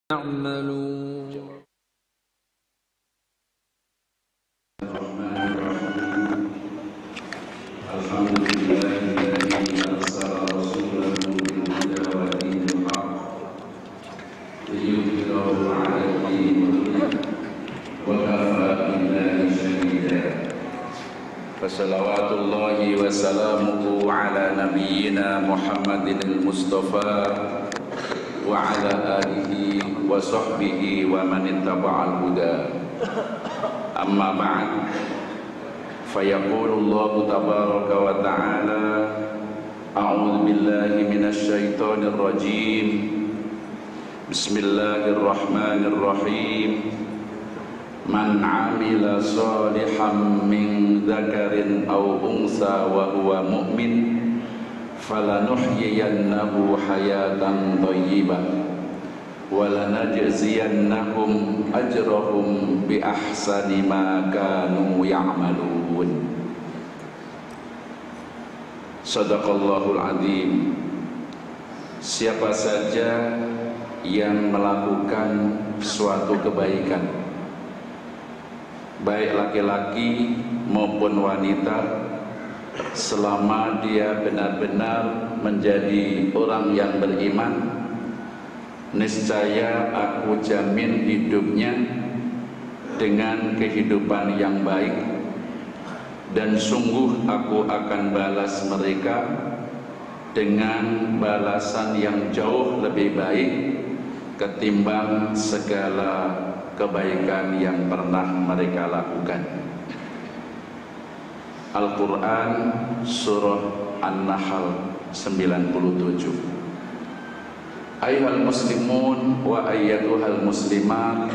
يعملون. الحمد لله الذي أرسل رسوله بالهدى ودين الحق ليظهره على الدين كله وكفى بالله شهيدا. فصلوات الله وسلامه على نبينا محمد المصطفى وعلى آله وصحبه ومن اتبع الهدى. أما بعد، فيقول الله تبارك وتعالى: أعوذ بالله من الشيطان الرجيم. بسم الله الرحمن الرحيم. من عمل صالحا من ذكر أو أنثى وهو مؤمن فلنحيينه حياة طيبة ولنجزينهم أجرهم بأحسن ما كانوا يعملون. Sadaqallahul Azim. Siapa saja yang melakukan suatu kebaikan, baik laki-laki maupun wanita, selama dia benar-benar menjadi orang yang beriman, niscaya aku jamin hidupnya dengan kehidupan yang baik, dan sungguh aku akan balas mereka dengan balasan yang jauh lebih baik ketimbang segala kebaikan yang pernah mereka lakukan. Al-Quran Surah An-Nahl 97. Ayyuhal muslimun wa ayyatuhal muslimat,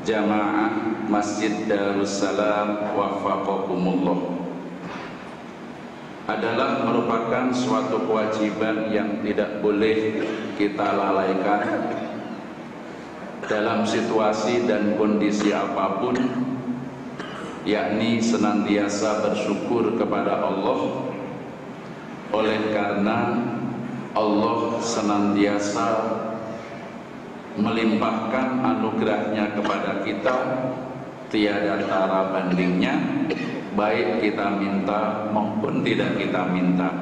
Jamaah Masjid Darussalam wafaqakumullah, adalah merupakan suatu kewajiban yang tidak boleh kita lalaikan dalam situasi dan kondisi apapun, yakni senantiasa bersyukur kepada Allah. Oleh karena Allah senantiasa melimpahkan anugerahnya kepada kita, tiada tara bandingnya, baik kita minta maupun tidak kita minta.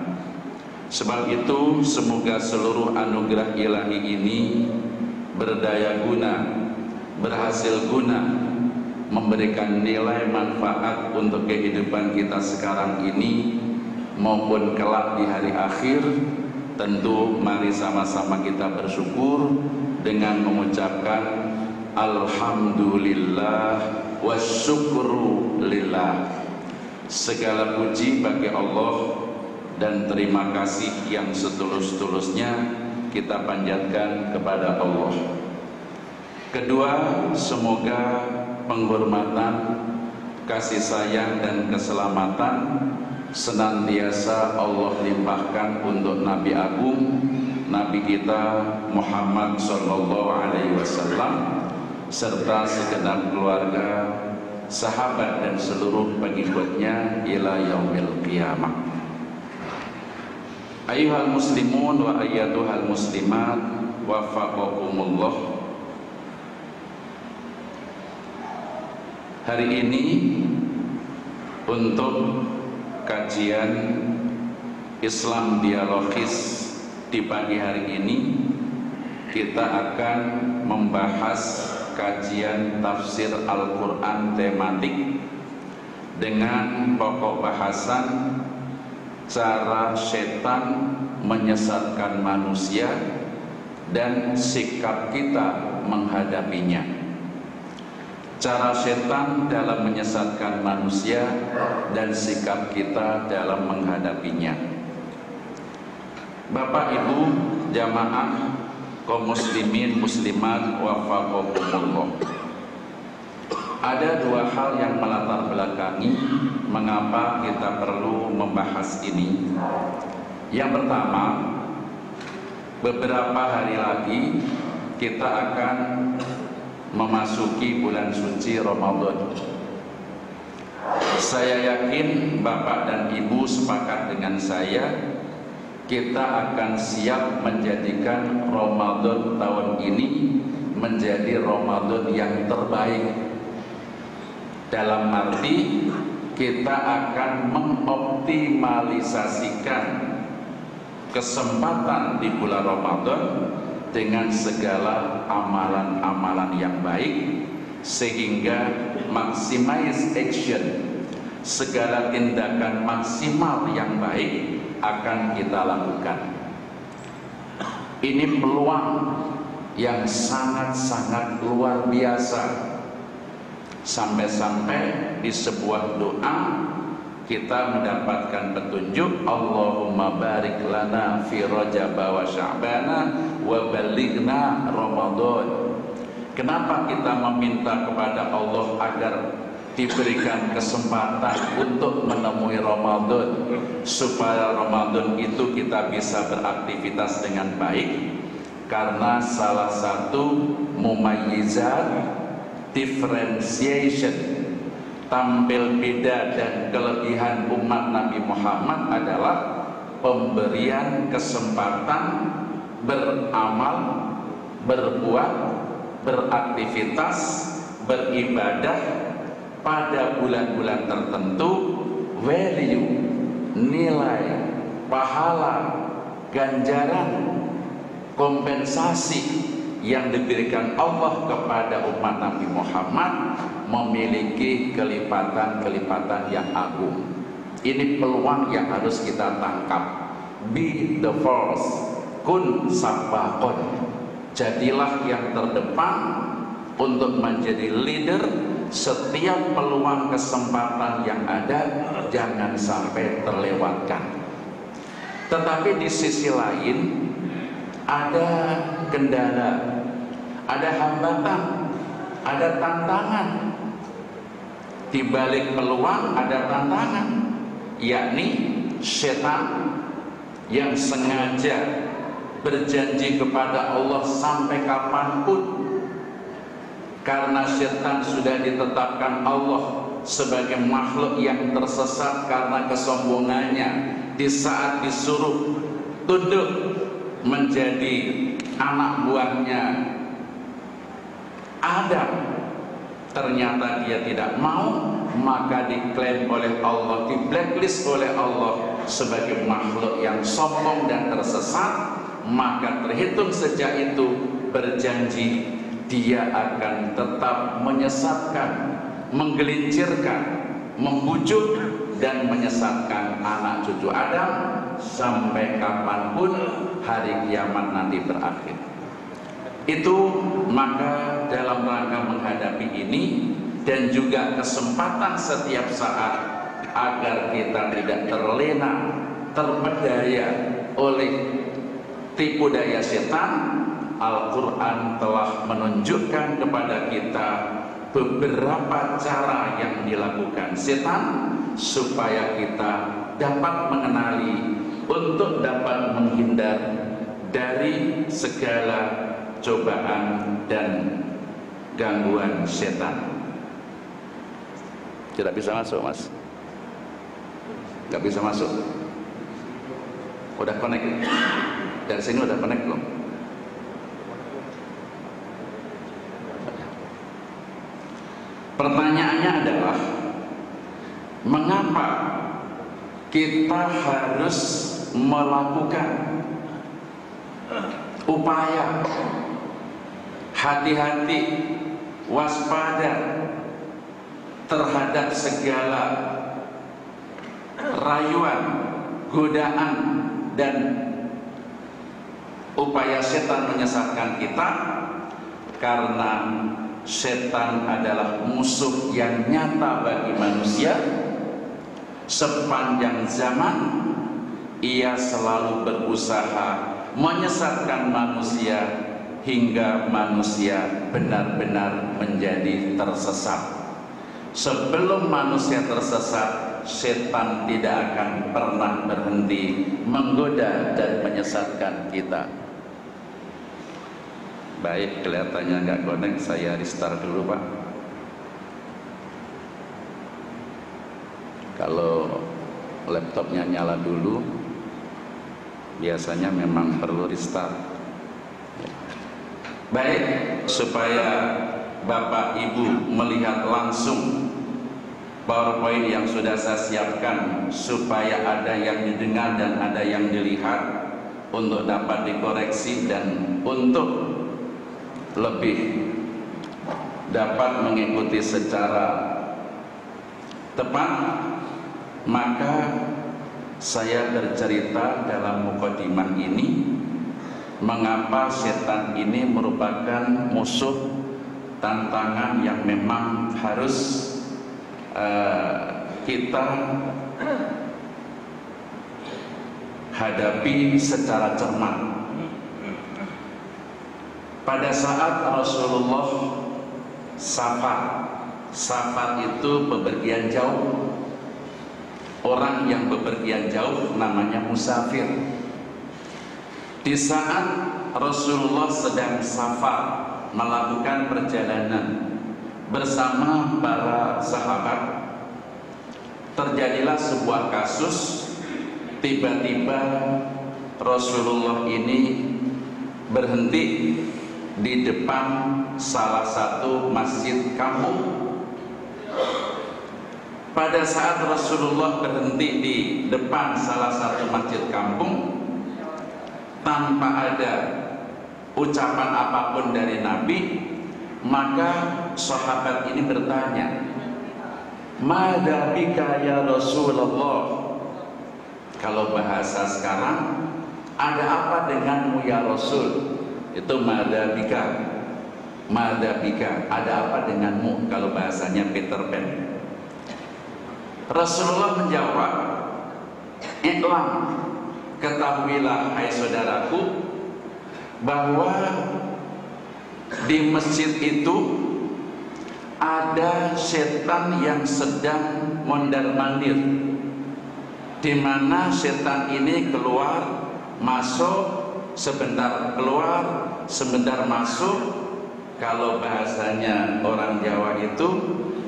Sebab itu semoga seluruh anugerah ilahi ini berdaya guna, berhasil guna, memberikan nilai manfaat untuk kehidupan kita sekarang ini maupun kelak di hari akhir. Tentu mari sama-sama kita bersyukur dengan mengucapkan alhamdulillah wasyukru lillah. Segala puji bagi Allah dan terima kasih yang setulus-tulusnya kita panjatkan kepada Allah. Kedua, semoga penghormatan, kasih sayang dan keselamatan senantiasa Allah limpahkan untuk Nabi Agung, Nabi kita Muhammad Sallallahu Alaihi Wasallam, serta segenap keluarga, sahabat dan seluruh pengikutnya ila yaumil qiyamah. Ayyuhal muslimun wa ayyatuhal muslimat, wafaqakumullah. Hari ini untuk kajian Islam dialogis di pagi hari ini, kita akan membahas kajian tafsir Al-Quran tematik dengan pokok bahasan cara setan menyesatkan manusia dan sikap kita menghadapinya. Cara setan dalam menyesatkan manusia dan sikap kita dalam menghadapinya. Bapak Ibu jamaah kaum muslimin muslimat wafaqakumullah, ada dua hal yang melatar belakangi mengapa kita perlu membahas ini. Yang pertama, beberapa hari lagi kita akan memasuki bulan suci Ramadan. Saya yakin Bapak dan Ibu sepakat dengan saya, kita akan siap menjadikan Ramadan tahun ini menjadi Ramadan yang terbaik. Dalam arti kita akan mengoptimalisasikan kesempatan di bulan Ramadan dengan segala amalan-amalan yang baik, sehingga maximize action, segala tindakan maksimal yang baik akan kita lakukan. Ini peluang yang sangat-sangat luar biasa. Sampai-sampai di sebuah doa kita mendapatkan petunjuk, Allahumma barik lana fi Rajab wa Sya'bana wa balighna Ramadan. Kenapa kita meminta kepada Allah agar diberikan kesempatan untuk menemui Ramadan, supaya Ramadan itu kita bisa beraktivitas dengan baik? Karena salah satu mumayyizat, differentiation, tampil beda dan kelebihan umat Nabi Muhammad adalah pemberian kesempatan beramal, berbuat, beraktivitas, beribadah pada bulan-bulan tertentu. Value, nilai, pahala, ganjaran, kompensasi yang diberikan Allah kepada umat Nabi Muhammad memiliki kelipatan-kelipatan yang agung. Ini peluang yang harus kita tangkap. Be the first, kun sabaqon. Jadilah yang terdepan untuk menjadi leader. Setiap peluang kesempatan yang ada jangan sampai terlewatkan. Tetapi di sisi lain ada kendala, ada hambatan, ada tantangan. Di balik peluang ada tantangan, yakni setan yang sengaja berjanji kepada Allah sampai kapanpun. Karena setan sudah ditetapkan Allah sebagai makhluk yang tersesat karena kesombongannya. Di saat disuruh tunduk menjadi anak buahnya Adam, ternyata dia tidak mau, maka diklaim oleh Allah, di blacklist oleh Allah sebagai makhluk yang sombong dan tersesat. Maka terhitung sejak itu berjanji dia akan tetap menyesatkan, menggelincirkan, membujuk dan menyesatkan anak cucu Adam sampai kapanpun hari kiamat nanti berakhir. Itu maka dalam rangka menghadapi ini dan juga kesempatan setiap saat agar kita tidak terlena, terpedaya oleh tipu daya setan, Al-Quran telah menunjukkan kepada kita beberapa cara yang dilakukan setan supaya kita dapat mengenali, untuk dapat menghindar dari segala cobaan dan gangguan setan. Tidak bisa masuk, Mas? Gak bisa masuk? Udah connect? Dari sini udah connect belum? Pertanyaannya adalah, mengapa kita harus melakukan upaya hati-hati, waspada terhadap segala rayuan, godaan dan upaya setan menyesatkan kita? Karena setan adalah musuh yang nyata bagi manusia. Sepanjang zaman ia selalu berusaha menyesatkan manusia hingga manusia benar-benar menjadi tersesat. Sebelum manusia tersesat, setan tidak akan pernah berhenti menggoda dan menyesatkan kita. Baik, kelihatannya nggak connect, saya restart dulu, Pak. Kalau laptopnya nyala dulu. biasanya memang perlu restart. Baik, supaya Bapak Ibu melihat langsung PowerPoint yang sudah saya siapkan, supaya ada yang didengar dan ada yang dilihat, untuk dapat dikoreksi dan untuk lebih dapat mengikuti secara tepat. Maka saya bercerita dalam mukadimah ini mengapa setan ini merupakan musuh, tantangan yang memang harus kita hadapi secara cermat. Pada saat Rasulullah safar itu bepergian jauh. Orang yang bepergian jauh namanya musafir. Di saat Rasulullah sedang safar, melakukan perjalanan bersama para sahabat, terjadilah sebuah kasus. Tiba-tiba Rasulullah ini berhenti di depan salah satu masjid kampung. Pada saat Rasulullah berhenti di depan salah satu masjid kampung, tanpa ada ucapan apapun dari Nabi, maka sahabat ini bertanya, "Mada bika ya Rasulullah?" Kalau bahasa sekarang, ada apa denganmu ya Rasul? Itu mada bika. Mada bika, ada apa denganmu? Kalau bahasanya Peter Pan. Rasulullah menjawab, "Iklam, ketahuilah hai saudaraku, bahwa di masjid itu ada setan yang sedang mondar-mandir, di mana setan ini keluar masuk, sebentar keluar, sebentar masuk. Kalau bahasanya orang Jawa itu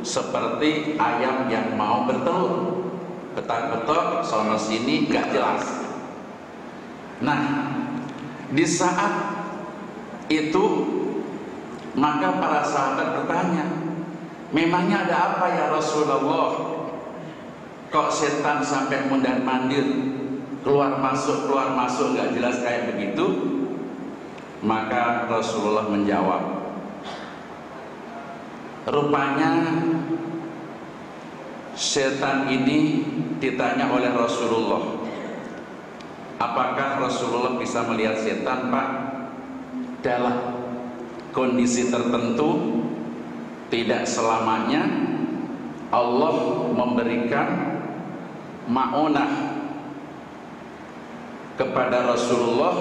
seperti ayam yang mau bertelur, betak-betok sono sini gak jelas." Nah, di saat itu maka para sahabat bertanya, "Memangnya ada apa ya Rasulullah? Kok setan sampai mondar-mandir, keluar masuk gak jelas kayak begitu?" Maka Rasulullah menjawab, rupanya setan ini ditanya oleh Rasulullah, apakah Rasulullah bisa melihat setan, Pak? Dalam kondisi tertentu, tidak selamanya Allah memberikan ma'unah kepada Rasulullah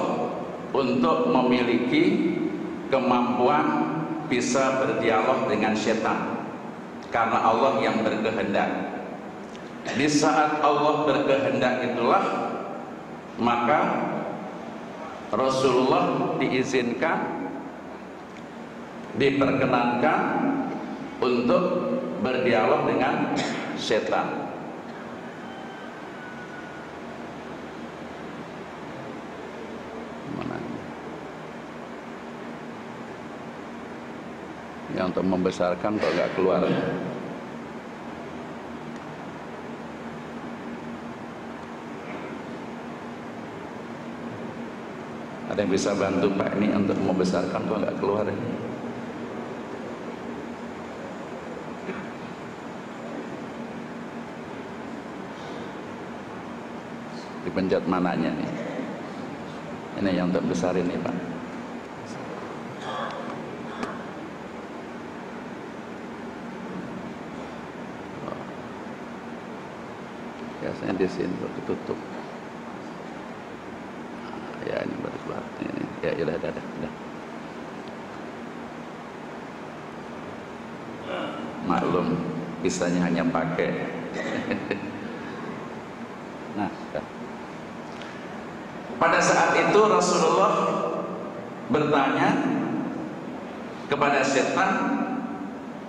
untuk memiliki kemampuan bisa berdialog dengan setan, karena Allah yang berkehendak. Di saat Allah berkehendak itulah maka Rasulullah diizinkan, diperkenankan untuk berdialog dengan setan. Ya, untuk membesarkan kok gak keluar. Ada yang bisa bantu Pak ini untuk membesarkan kok gak keluar ini? Dipencet mananya nih? Ini yang untuk besar ini Pak. Biasanya di sini baru ditutup. Ya ini baru keluar. Ini. Ya udah. Maklum, bisanya hanya pakai. Nah, dah. Pada saat itu Rasulullah bertanya kepada setan,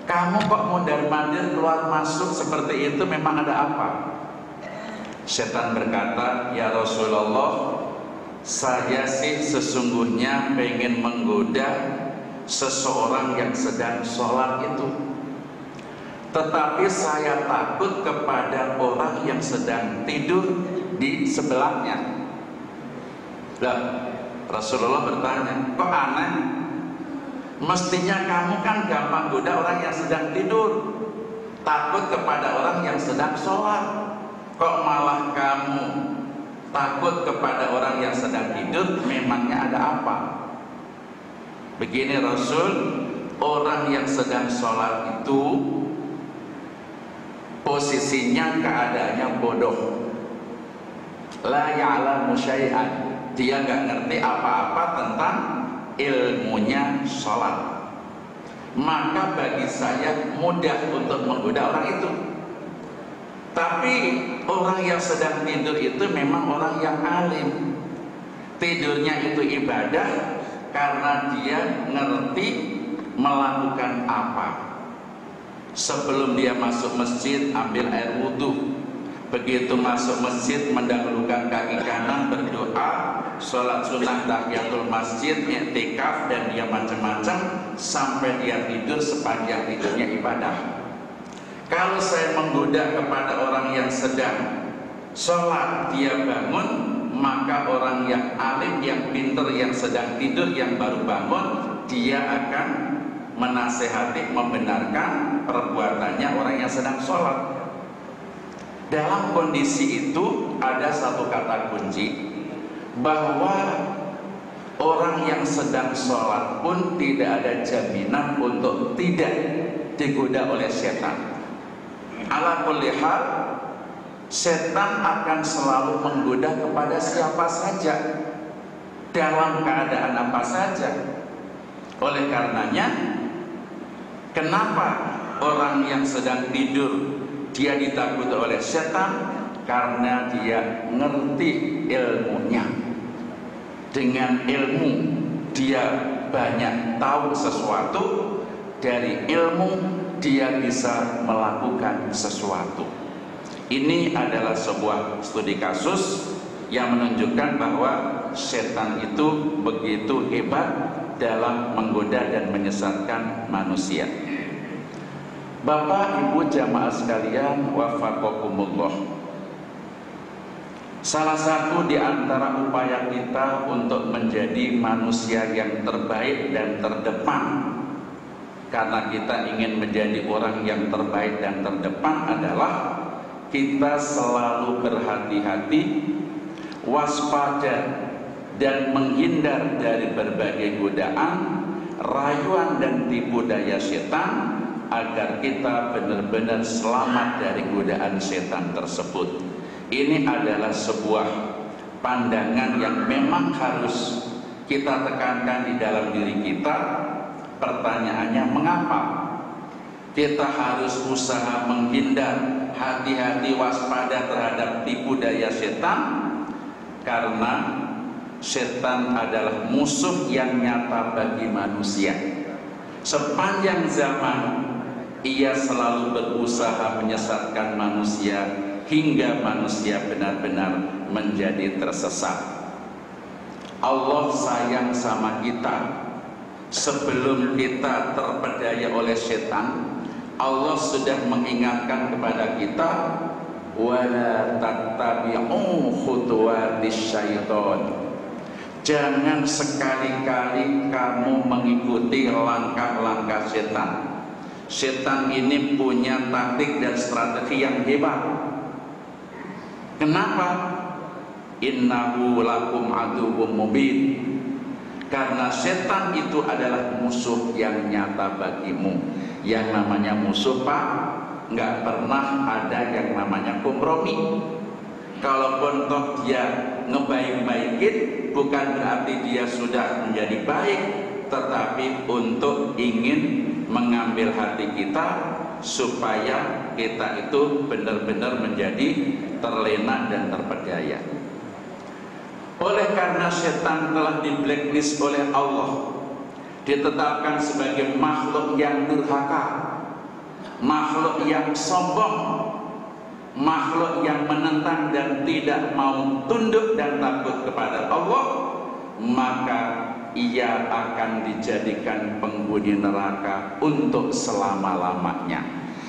"Kamu kok mondar-mandir keluar masuk seperti itu, memang ada apa?" Setan berkata, "Ya Rasulullah, saya sih sesungguhnya pengen menggoda seseorang yang sedang sholat itu, tetapi saya takut kepada orang yang sedang tidur di sebelahnya. Lah, Rasulullah bertanya, kok aneh? Mestinya kamu kan gampang goda orang yang sedang tidur, takut kepada orang yang sedang sholat. Kok malah kamu takut kepada orang yang sedang tidur? Memangnya ada apa? Begini Rasul, orang yang sedang sholat itu posisinya keadaannya bodoh, la ya'lamu syai'an, dia nggak ngerti apa-apa tentang ilmunya sholat. Maka bagi saya mudah untuk menggoda orang itu. Tapi orang yang sedang tidur itu memang orang yang alim. Tidurnya itu ibadah karena dia ngerti melakukan apa. Sebelum dia masuk masjid ambil air wudhu, begitu masuk masjid mendahulukan kaki kanan berdoa, sholat sunnah tahiyatul masjid, i'tikaf, dan dia macam-macam sampai dia tidur, sepanjang tidurnya ibadah. Kalau saya menggoda kepada orang yang sedang sholat dia bangun, maka orang yang alim, yang pintar, yang sedang tidur, yang baru bangun, dia akan menasehati, membenarkan perbuatannya orang yang sedang sholat. Dalam kondisi itu ada satu kata kunci, bahwa orang yang sedang sholat pun tidak ada jaminan untuk tidak digoda oleh setan. Ala kulli hal, setan akan selalu menggoda kepada siapa saja, dalam keadaan apa saja. Oleh karenanya, kenapa orang yang sedang tidur dia ditakuti oleh setan? Karena dia ngerti ilmunya. Dengan ilmu dia banyak tahu sesuatu, dari ilmu dia bisa melakukan sesuatu. Ini adalah sebuah studi kasus yang menunjukkan bahwa setan itu begitu hebat dalam menggoda dan menyesatkan manusia. Bapak Ibu jamaah sekalian, wafaqakumullah. Salah satu di antara upaya kita untuk menjadi manusia yang terbaik dan terdepan, karena kita ingin menjadi orang yang terbaik dan terdepan, adalah kita selalu berhati-hati, waspada, dan menghindar dari berbagai godaan, rayuan, dan tipu daya setan, agar kita benar-benar selamat dari godaan setan tersebut. Ini adalah sebuah pandangan yang memang harus kita tekankan di dalam diri kita. Pertanyaannya, mengapa kita harus usaha menghindar, hati-hati, waspada terhadap tipu daya setan? Karena setan adalah musuh yang nyata bagi manusia. Sepanjang zaman ia selalu berusaha menyesatkan manusia hingga manusia benar-benar menjadi tersesat. Allah sayang sama kita. Sebelum kita terpedaya oleh setan, Allah sudah mengingatkan kepada kita, wala tattabi'u khutuwatis syaiton. Jangan sekali-kali kamu mengikuti langkah-langkah setan. Setan ini punya taktik dan strategi yang hebat. Kenapa? Innahu lakum aduwwum mubin. Karena setan itu adalah musuh yang nyata bagimu. Yang namanya musuh, Pak, nggak pernah ada yang namanya kompromi. Kalaupun toh dia ngebaik-baikin, bukan berarti dia sudah menjadi baik, tetapi untuk ingin mengambil hati kita supaya kita itu benar-benar menjadi terlena dan terpedaya. Oleh karena setan telah di blacklist oleh Allah, ditetapkan sebagai makhluk yang durhaka, makhluk yang sombong, makhluk yang menentang dan tidak mau tunduk dan takut kepada Allah, maka ia akan dijadikan penghuni neraka untuk selama-lamanya.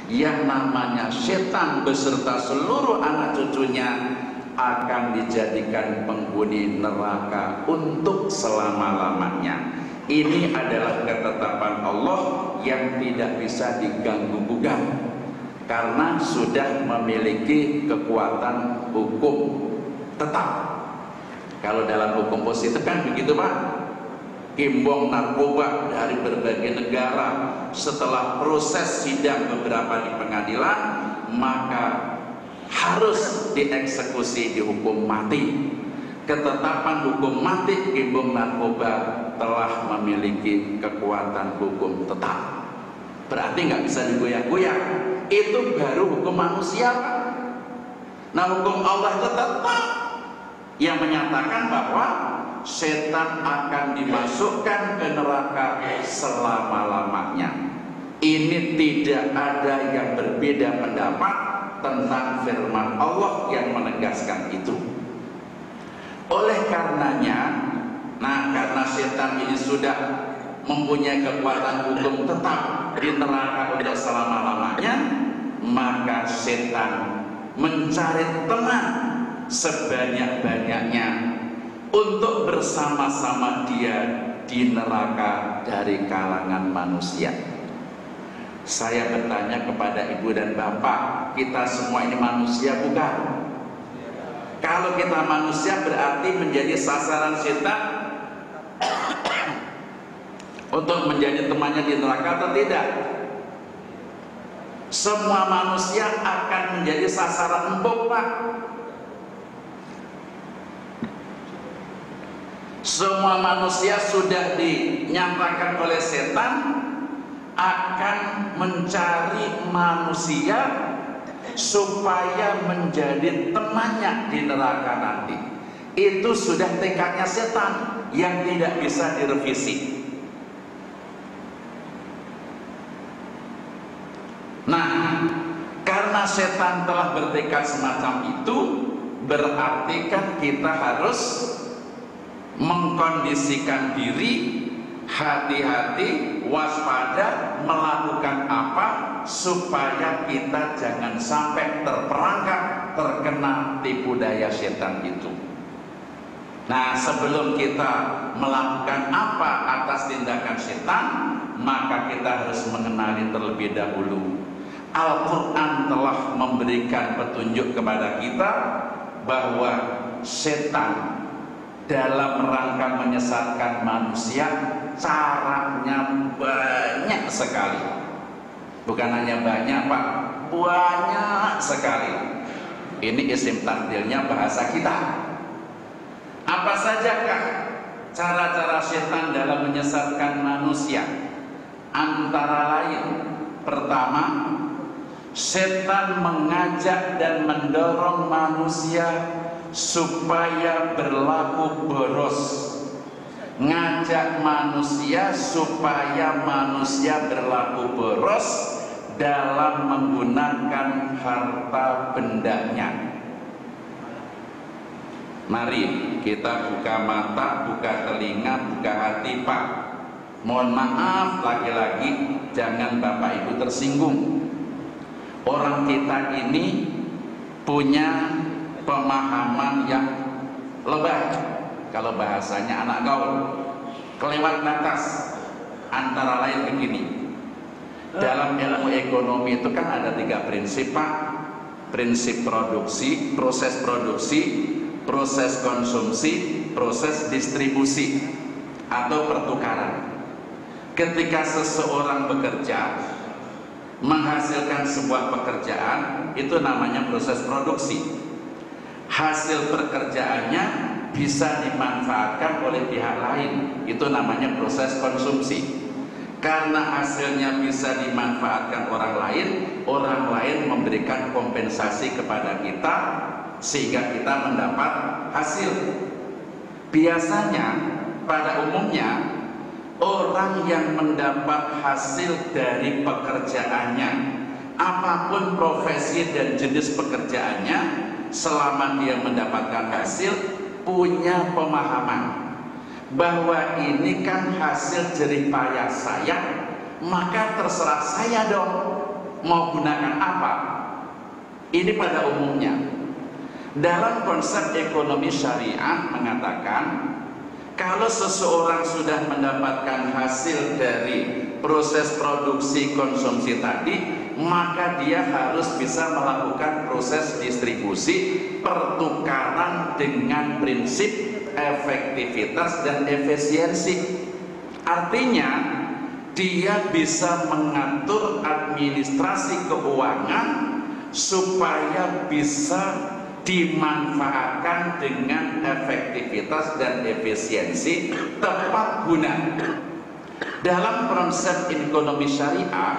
Yang namanya setan beserta seluruh anak cucunya akan dijadikan penghuni neraka untuk selama-lamanya. Ini adalah ketetapan Allah yang tidak bisa diganggu-gugat, karena sudah memiliki kekuatan hukum tetap. Kalau dalam hukum positif kan begitu Pak, gembong narkoba dari berbagai negara setelah proses sidang beberapa di pengadilan, maka harus dieksekusi, dihukum mati. Ketetapan hukum mati gembong narkoba telah memiliki kekuatan hukum tetap, berarti nggak bisa digoyah-goyah. Itu baru hukum manusia. Nah, hukum Allah itu tetap, yang menyatakan bahwa setan akan dimasukkan ke neraka selama-lamanya. Ini tidak ada yang berbeda pendapat tentang firman Allah yang menegaskan itu. Oleh karenanya, karena setan ini sudah mempunyai kekuatan hukum tetap di neraka untuk selama-lamanya, maka setan mencari teman sebanyak-banyaknya untuk bersama-sama dia di neraka dari kalangan manusia. Saya bertanya kepada ibu dan bapak, kita semua ini manusia bukan? Kalau kita manusia berarti menjadi sasaran setan untuk menjadi temannya di neraka atau tidak? Semua manusia akan menjadi sasaran empuk Pak. Semua manusia sudah dinyatakan oleh setan akan mencari manusia supaya menjadi temannya di neraka nanti. Itu sudah tekadnya setan yang tidak bisa direvisi. Nah, karena setan telah bertekad semacam itu, berarti kan kita harus mengkondisikan diri, hati-hati, waspada, melakukan apa supaya kita jangan sampai terperangkap, terkena tipu daya setan itu. Nah, sebelum kita melakukan apa atas tindakan setan, maka kita harus mengenali terlebih dahulu. Al-Quran telah memberikan petunjuk kepada kita bahwa setan dalam rangka menyesatkan manusia caranya banyak sekali. Bukan hanya banyak Pak, banyak sekali. Ini isim tafdilnya bahasa kita. Apa sajakah cara-cara setan dalam menyesatkan manusia? Antara lain, pertama, setan mengajak dan mendorong manusia supaya berlaku boros. Ngajak manusia supaya manusia berlaku boros dalam menggunakan harta bendanya. Mari kita buka mata, buka telinga, buka hati Pak. Mohon maaf lagi-lagi, jangan Bapak Ibu tersinggung. Orang kita ini punya pemahaman yang lebay. Kalau bahasanya anak gaul, kelewat batas. Antara lain begini, dalam ilmu ekonomi itu kan ada 3 prinsip Pak. Prinsip produksi, proses konsumsi, proses distribusi atau pertukaran. Ketika seseorang bekerja menghasilkan sebuah pekerjaan, itu namanya proses produksi. Hasil pekerjaannya bisa dimanfaatkan oleh pihak lain, itu namanya proses konsumsi. Karena hasilnya bisa dimanfaatkan orang lain memberikan kompensasi kepada kita sehingga kita mendapat hasil. Biasanya pada umumnya orang yang mendapat hasil dari pekerjaannya apapun profesi dan jenis pekerjaannya, selama dia mendapatkan hasil, punya pemahaman bahwa ini kan hasil jerih payah saya, maka terserah saya dong mau gunakan apa. Ini pada umumnya. Dalam konsep ekonomi syariah mengatakan, kalau seseorang sudah mendapatkan hasil dari proses produksi konsumsi tadi, maka dia harus bisa melakukan proses distribusi, pertukaran dengan prinsip efektivitas dan efisiensi. Artinya, dia bisa mengatur administrasi keuangan supaya bisa dimanfaatkan dengan efektivitas dan efisiensi, tepat guna. Dalam konsep ekonomi syariah,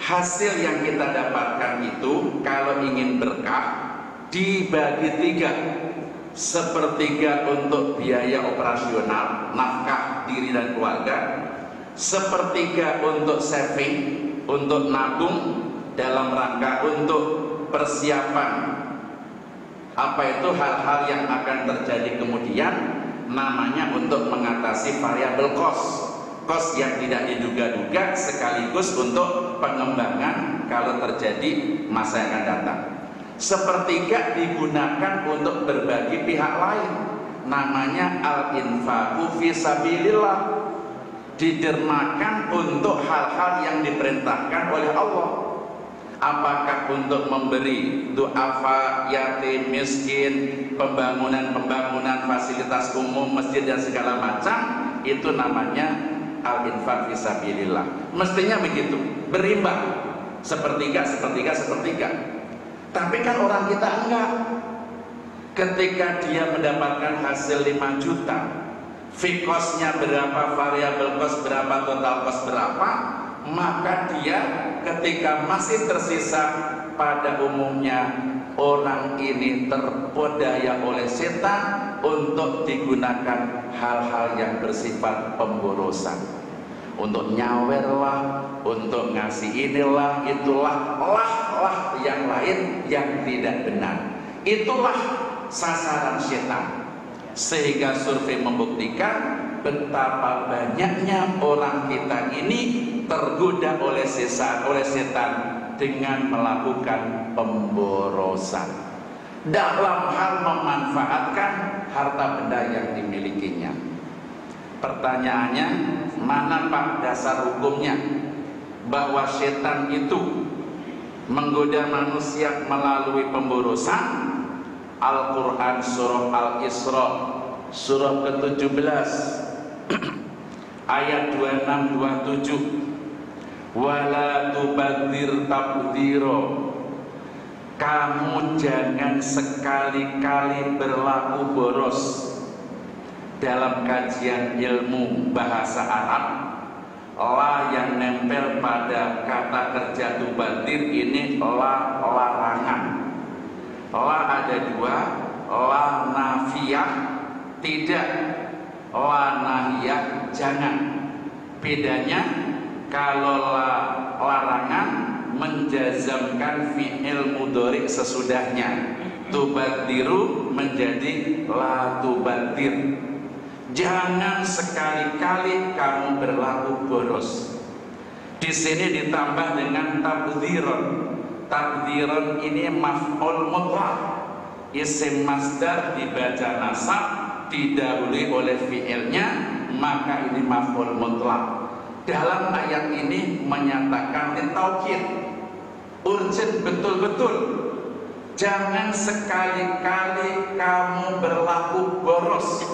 hasil yang kita dapatkan itu kalau ingin berkah dibagi 3. Sepertiga untuk biaya operasional, nafkah diri dan keluarga. Sepertiga untuk saving, untuk nabung dalam rangka untuk persiapan apa itu hal-hal yang akan terjadi kemudian, namanya untuk mengatasi variabel cost yang tidak diduga-duga, sekaligus untuk pengembangan kalau terjadi masa yang akan datang. Sepertiga digunakan untuk berbagi pihak lain, namanya al-infaqu fi sabilillah, didermakan untuk hal-hal yang diperintahkan oleh Allah. Apakah untuk memberi du'afa, yatim, miskin, pembangunan fasilitas umum, masjid dan segala macam, itu namanya al-infaq fisabilillah. Mestinya begitu, berimbang, sepertiga. Tapi kan orang kita enggak. Ketika dia mendapatkan hasil 5 juta, fixed cost-nya berapa, variable cost berapa, total cost berapa, maka dia ketika masih tersisa, pada umumnya orang ini terpedaya oleh setan untuk digunakan hal-hal yang bersifat pemborosan, untuk nyawer lah, untuk ngasih inilah, itulah, lah yang lain yang tidak benar. Itulah sasaran setan. Sehingga survei membuktikan betapa banyaknya orang kita ini tergoda oleh setan dengan melakukan pemborosan dalam hal memanfaatkan harta benda yang dimilikinya. Pertanyaannya, mana Pak dasar hukumnya bahwa setan itu menggoda manusia melalui pemborosan? Al-Quran surah Al-Isra surah ke-17 ayat 26-27, wala tubadzir tabdzira, kamu jangan sekali-kali berlaku boros. Dalam kajian ilmu bahasa Arab, la yang nempel pada kata kerja tubadzir ini la larangan. La ada 2, la nafiyah tidak, la nahiyah jangan. Bedanya, kalau la larangan menjazamkan fi'il mudhari sesudahnya, tubadziru menjadi la tubadir. Jangan sekali-kali kamu berlaku boros. Di sini ditambah dengan tabdziron. Tabdziron ini maf'ul mutlaq, isim masdar dibaca nasab didahului oleh fi'ilnya, maka ini maf'ul mutlaq. Dalam ayat ini menyatakan taukid, urgent betul-betul. Jangan sekali-kali kamu berlaku boros.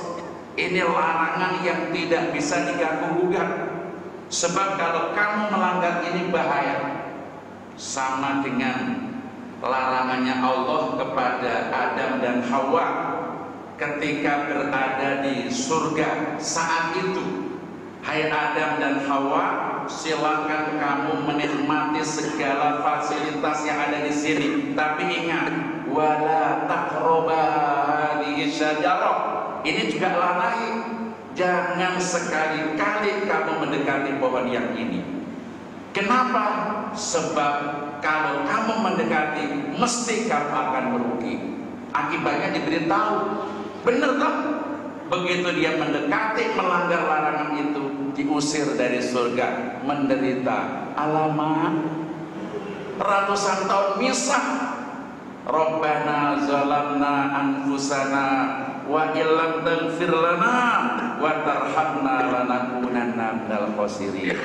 Ini larangan yang tidak bisa diganggu-gugat. Sebab kalau kamu melanggar ini bahaya. Sama dengan larangannya Allah kepada Adam dan Hawa ketika berada di surga saat itu. Hai Adam dan Hawa, silakan kamu menikmati segala fasilitas yang ada di sini. Tapi ingat, wala taqraba hadhihi syajarah. Ini juga larangan. Jangan sekali-kali kamu mendekati pohon yang ini. Kenapa? Sebab kalau kamu mendekati, mesti kamu akan merugi. Akibatnya diberitahu. Benar tak? Begitu dia mendekati, melanggar larangan itu, diusir dari surga, menderita. Alamak, ratusan tahun misah. Rabbana zalamna anfusana wa illam taghfir lana wa tarhamna lanakunanna minal khasirin.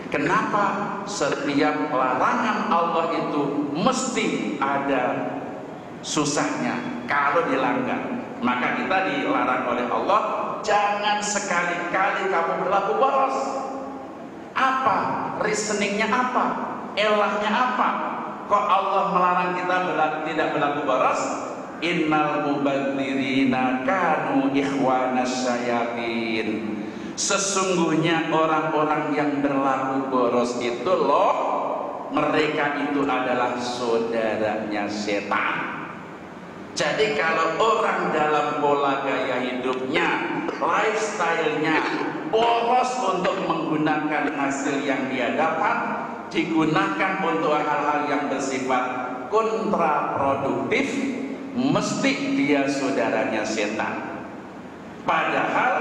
Kenapa setiap larangan Allah itu mesti ada susahnya kalau dilanggar? Maka kita dilarang oleh Allah, jangan sekali-kali kamu berlaku boros. Apa? Reasoningnya apa? Elahnya apa? Kok Allah melarang kita tidak berlaku boros? Innal mubadzirina kanu ikhwanas syayatin. Sesungguhnya orang-orang yang berlaku boros itu loh, mereka itu adalah saudaranya setan. Jadi kalau orang dalam pola gaya hidupnya, lifestyle-nya boros untuk menggunakan hasil yang dia dapat, digunakan untuk hal-hal yang bersifat kontraproduktif, mesti dia saudaranya setan. Padahal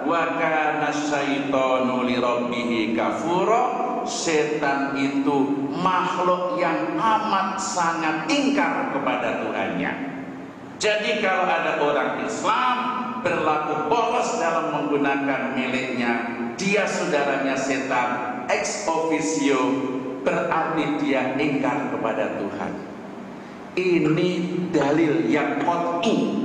wa kana syaitanu li rabbih kafura, setan itu makhluk yang amat sangat ingkar kepada Tuhannya. Jadi kalau ada orang Islam berlaku boros dalam menggunakan miliknya, dia saudaranya setan ex officio, berarti dia ingkar kepada Tuhan. Ini dalil yang qat'i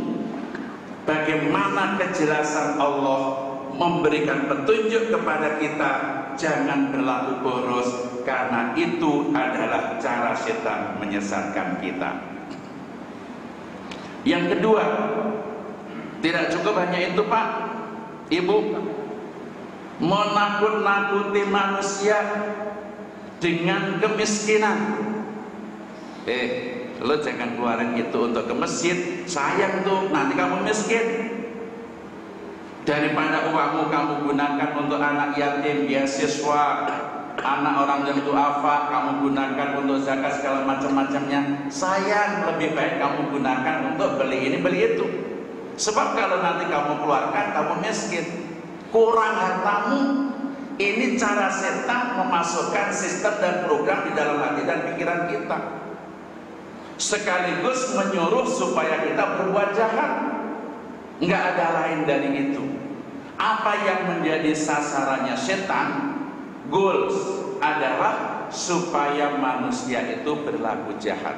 bagaimana kejelasan Allah memberikan petunjuk kepada kita, jangan berlaku boros, karena itu adalah cara setan menyesatkan kita. Yang kedua, tidak cukup hanya itu Pak, Ibu, menakut-nakuti manusia dengan kemiskinan. Lo jangan keluarin itu untuk ke masjid, sayang tuh, nanti kamu miskin. Daripada uangmu kamu gunakan untuk anak yatim, beasiswa, anak orang yang duafa, kamu gunakan untuk zakat segala macam-macamnya, sayang, lebih baik kamu gunakan untuk beli ini beli itu. Sebab kalau nanti kamu keluarkan, kamu miskin, kurang hartamu. Ini cara setan memasukkan sistem dan program di dalam hati dan pikiran kita, sekaligus menyuruh supaya kita berbuat jahat. Nggak ada lain dari itu. Apa yang menjadi sasarannya setan, goals adalah supaya manusia itu berlaku jahat.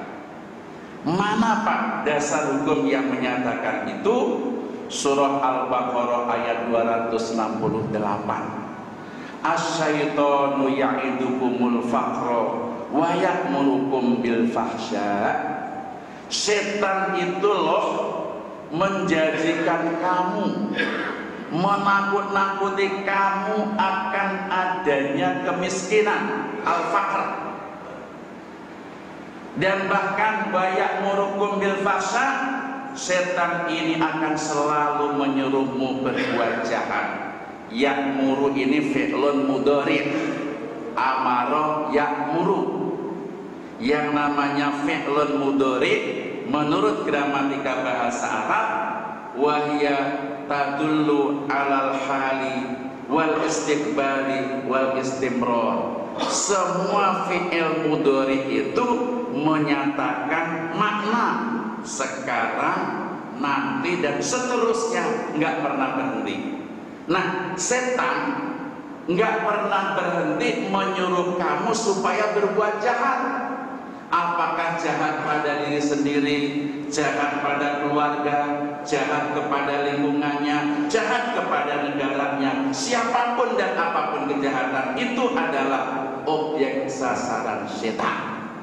Mana Pak dasar hukum yang menyatakan itu? Surah Al-Baqarah ayat 268. Asyaitonu ya'idukumul faqra wa ya'murukum bil fahsya. Setan itu loh menjadikan kamu, menakut-nakuti kamu akan adanya kemiskinan, al-faqr. Dan bahkan bayak murukum bil fahsya, setan ini akan selalu menyuruhmu berbuat jahat. Ya'muru ini fi'lun mudhari', amara ya'muru. Yang namanya fi'lun mudhari' menurut gramatika bahasa Arab, wahya tadullu alal hali wal istiqbali wal istimrar. Semua fi'il mudhari itu menyatakan makna sekarang, nanti, dan seterusnya, nggak pernah berhenti. Nah, setan nggak pernah berhenti menyuruh kamu supaya berbuat jahat. Apakah jahat pada diri sendiri, jahat pada keluarga, jahat kepada lingkungannya, jahat kepada negaranya, siapapun dan apapun kejahatan itu adalah objek sasaran setan.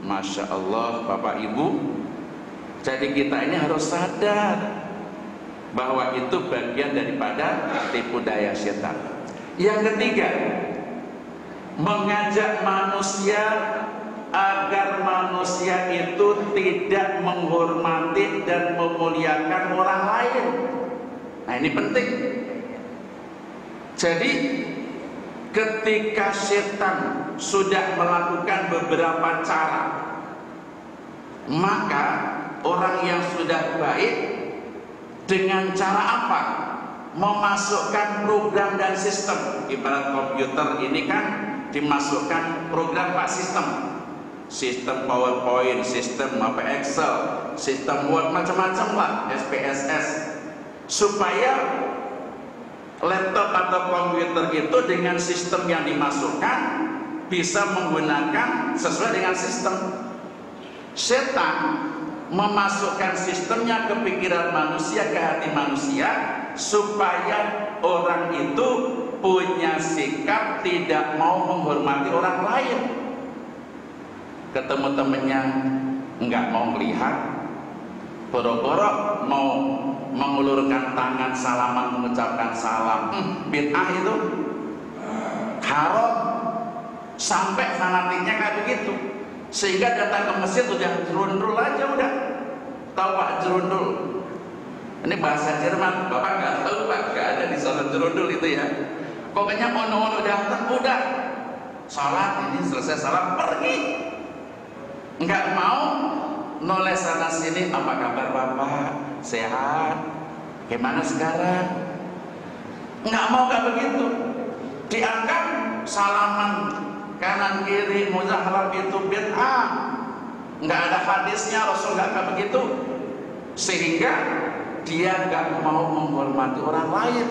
Masya Allah Bapak Ibu. Jadi kita ini harus sadar bahwa itu bagian daripada tipu daya setan. Yang ketiga, mengajak manusia agar manusia itu tidak menghormati dan memuliakan orang lain. Nah, ini penting. Jadi ketika setan sudah melakukan beberapa cara, maka orang yang sudah baik dengan cara apa? Memasukkan program dan sistem. Ibarat komputer ini kan dimasukkan program pak, sistem PowerPoint, sistem Excel, sistem Word, macam-macam lah, SPSS, supaya laptop atau komputer itu dengan sistem yang dimasukkan bisa menggunakan sesuai dengan sistem. Setan memasukkan sistemnya ke pikiran manusia, ke hati manusia, supaya orang itu punya sikap tidak mau menghormati orang lain. Ketemu temennya nggak mau melihat, boro-boro mau mengulurkan tangan salaman, mengucapkan salam. Bid'ah itu, haram, sampai fanatiknya kayak begitu. Sehingga datang ke masjid udah jerundul aja, udah tahu pak jerundul? Ini bahasa Jerman, bapak nggak tahu pak, nggak ada di sana jerundul itu ya. Pokoknya ono datang udah salat, ini selesai salat pergi, nggak mau noleh sana sini. Apa kabar bapak? Sehat? Gimana sekarang? Nggak mau kayak begitu. Dianggap salaman kanan kiri muzaharah itu bid'ah, nggak ada hadisnya, Rasul nggak kayak begitu, sehingga dia nggak mau menghormati orang lain.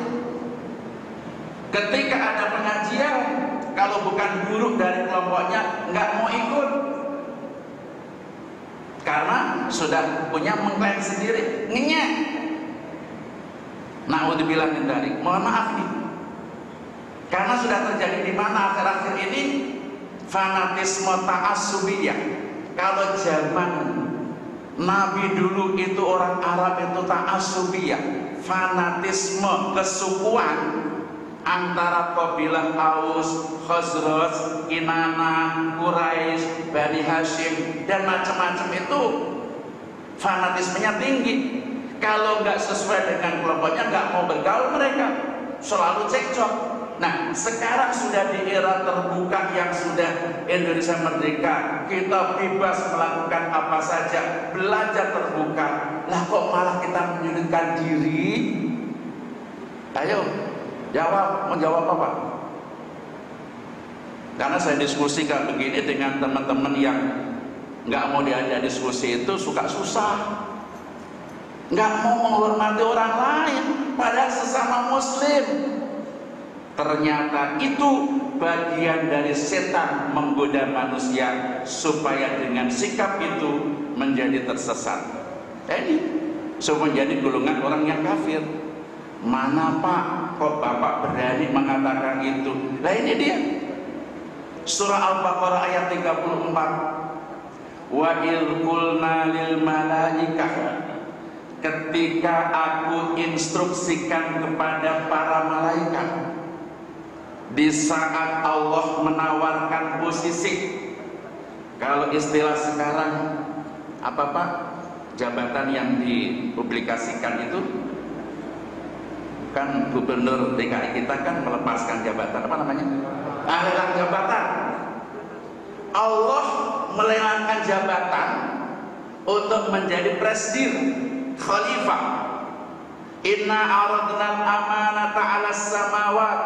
Ketika ada pengajian, kalau bukan guru dari kelompoknya nggak mau ikut, karena sudah punya mengklaim sendiri, ngenyek. Na'udzubillah min dzalik. Mohon maaf nih, karena sudah terjadi di mana akhir-akhir ini fanatisme ta'assubiyah. Kalau zaman Nabi dulu itu orang Arab itu ta'assubiyah, fanatisme kesukuan antara kabilah Aus, Khazraj, Kinana, Quraisy, Bani Hashim dan macam-macam itu fanatismenya tinggi. Kalau nggak sesuai dengan kelompoknya nggak mau bergaul, mereka selalu cekcok. Nah, sekarang sudah di era terbuka yang sudah Indonesia merdeka, kita bebas melakukan apa saja, belajar terbuka. Lah kok malah kita menyudutkan diri? Ayo, jawab, mau jawab apa? Karena saya diskusi kayak begini dengan teman-teman yang nggak mau diajak diskusi itu suka susah, nggak mau menghormati orang lain, padahal sesama Muslim. Ternyata itu bagian dari setan menggoda manusia supaya dengan sikap itu menjadi tersesat. Jadi menjadi golongan orang yang kafir. Mana pak, kok bapak berani mengatakan itu? Nah ini dia, surah Al-Baqarah ayat 34. Wa idh qulna lil malaikah, ketika aku instruksikan kepada para malaikat, di saat Allah menawarkan posisi, kalau istilah sekarang apa pak, jabatan yang dipublikasikan itu kan gubernur DKI kita kan melepaskan jabatan, apa namanya, lelang jabatan. Allah melelangkan jabatan untuk menjadi presiden, khalifah. Inna aradna al-amanata 'alas samawat.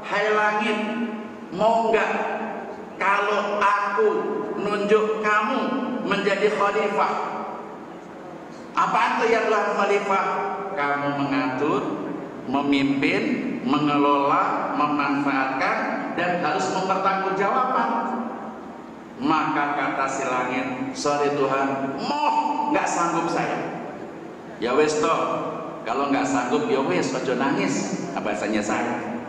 Hai langit, mau enggak kalau aku nunjuk kamu menjadi khalifah? Apa itu ya Tuhan khalifah? Kamu mengatur, memimpin, mengelola, memanfaatkan, dan harus mempertanggungjawabkan. Maka kata si langit, sorry Tuhan, mau nggak sanggup saya. Ya wes toh, kalau nggak sanggup ya wes, ojo nangis. Bahasanya saya.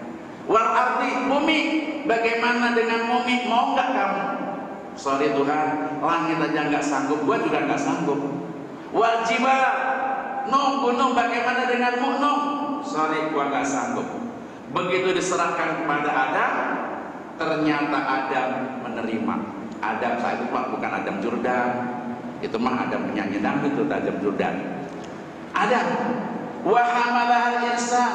Wal ardi, bumi, bagaimana dengan bumi, mau nggak kamu? Sorry Tuhan, langit aja nggak sanggup, gua juga nggak sanggup. Wal jibal, gunung, bagaimana dengan gunung? Sorry, gua nggak sanggup. Begitu diserahkan kepada Adam, ternyata Adam menerima. Adam saat itu bukan Adam Jordan, itu mah Adam penyanyi dangdut itu Adam Jordan. Adam, wa hamalahal insan,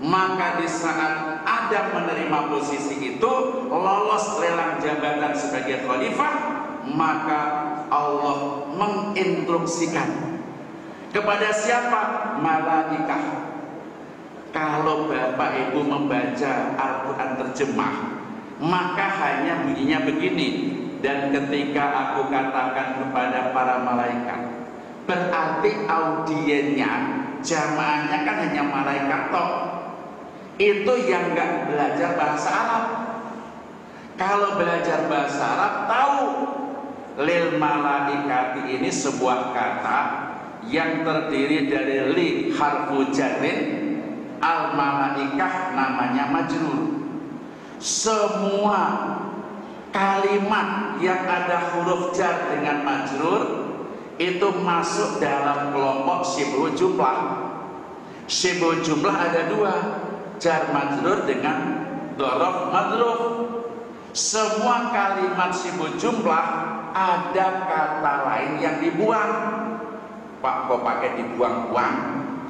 Maka di saat Adam menerima posisi itu, lolos lelang jabatan sebagai khalifah, maka Allah menginstruksikan kepada siapa? Malaikah. Kalau Bapak Ibu membaca Al-Quran terjemah, maka hanya bunyinya begini. Dan ketika aku katakan kepada para malaikat, berarti audiennya, jamaahnya kan hanya malaikat toh. Itu yang nggak belajar bahasa Arab. Kalau belajar bahasa Arab tahu lil malaikati ini sebuah kata yang terdiri dari li harfu jarrin, al malaikah namanya majrur. Semua kalimat yang ada huruf jar dengan majrur itu masuk dalam kelompok syibhul jumlah. Syibhul jumlah ada dua, jar majrur dengan dzaraf madruf. Semua kalimat syibhul jumlah ada kata lain yang dibuang. Pak, kok pakai dibuang-buang?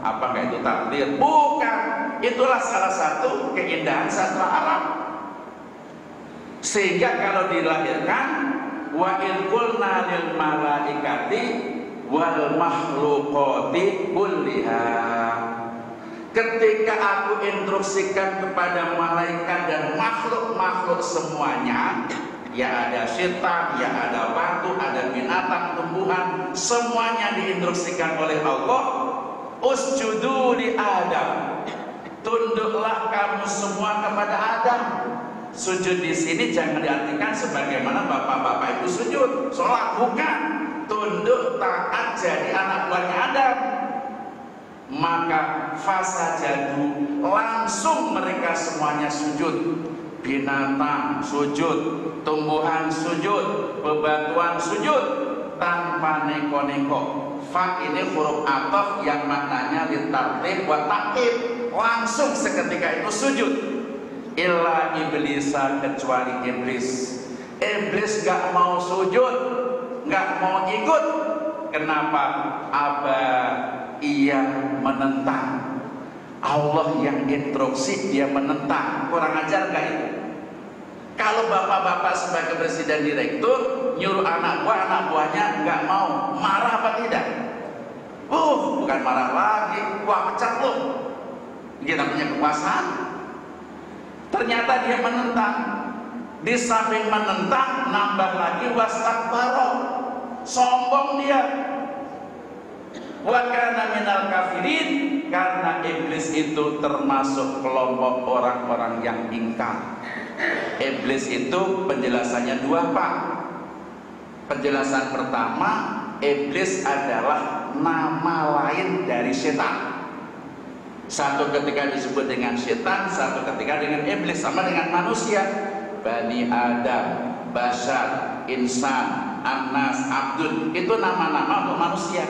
Apakah itu takdir? Bukan. Itulah salah satu keindahan sastra Arab. Sehingga kalau dilahirkan, wa in qulna lil malaikati wal makhluqati kulliha. Ketika aku instruksikan kepada malaikat dan makhluk-makhluk semuanya, ya ada setan, ya ada batu, ada binatang, tumbuhan, semuanya diinstruksikan oleh Allah. Usjudu li Adam, tunduklah kamu semua kepada Adam. Sujud di sini jangan diartikan sebagaimana bapak-bapak itu sujud, sholat, bukan. Tunduk, taat, jadi anak buahnya Adam. Maka fasajadu, langsung mereka semuanya sujud. Binatang sujud, tumbuhan sujud, bebatuan sujud, tanpa neko-neko. Fa ini huruf ataf yang maknanya litartib wa taktib. Langsung seketika itu sujud. Illa iblisa, kecuali iblis. Iblis gak mau sujud, gak mau ikut. Kenapa? Aba, ia menentang. Allah yang instruksi, dia menentang. Kurang ajar gak itu? Kalau bapak-bapak sebagai presiden direktur nyuruh anak buahnya nggak mau, marah apa tidak? Bukan marah lagi, wah pecat lo. Dia namanya kekuasaan. Ternyata dia menentang. Di samping menentang, nambah lagi wastakbara, sombong dia. Wa kana minal kafirin, karena iblis itu termasuk kelompok orang-orang yang ingkar. Iblis itu penjelasannya dua, Pak. Penjelasan pertama, iblis adalah nama lain dari setan. Satu ketika disebut dengan setan, satu ketika dengan iblis, sama dengan manusia. Bani Adam, Bashar, Insan, Anas, Abdul, itu nama-nama untuk manusia.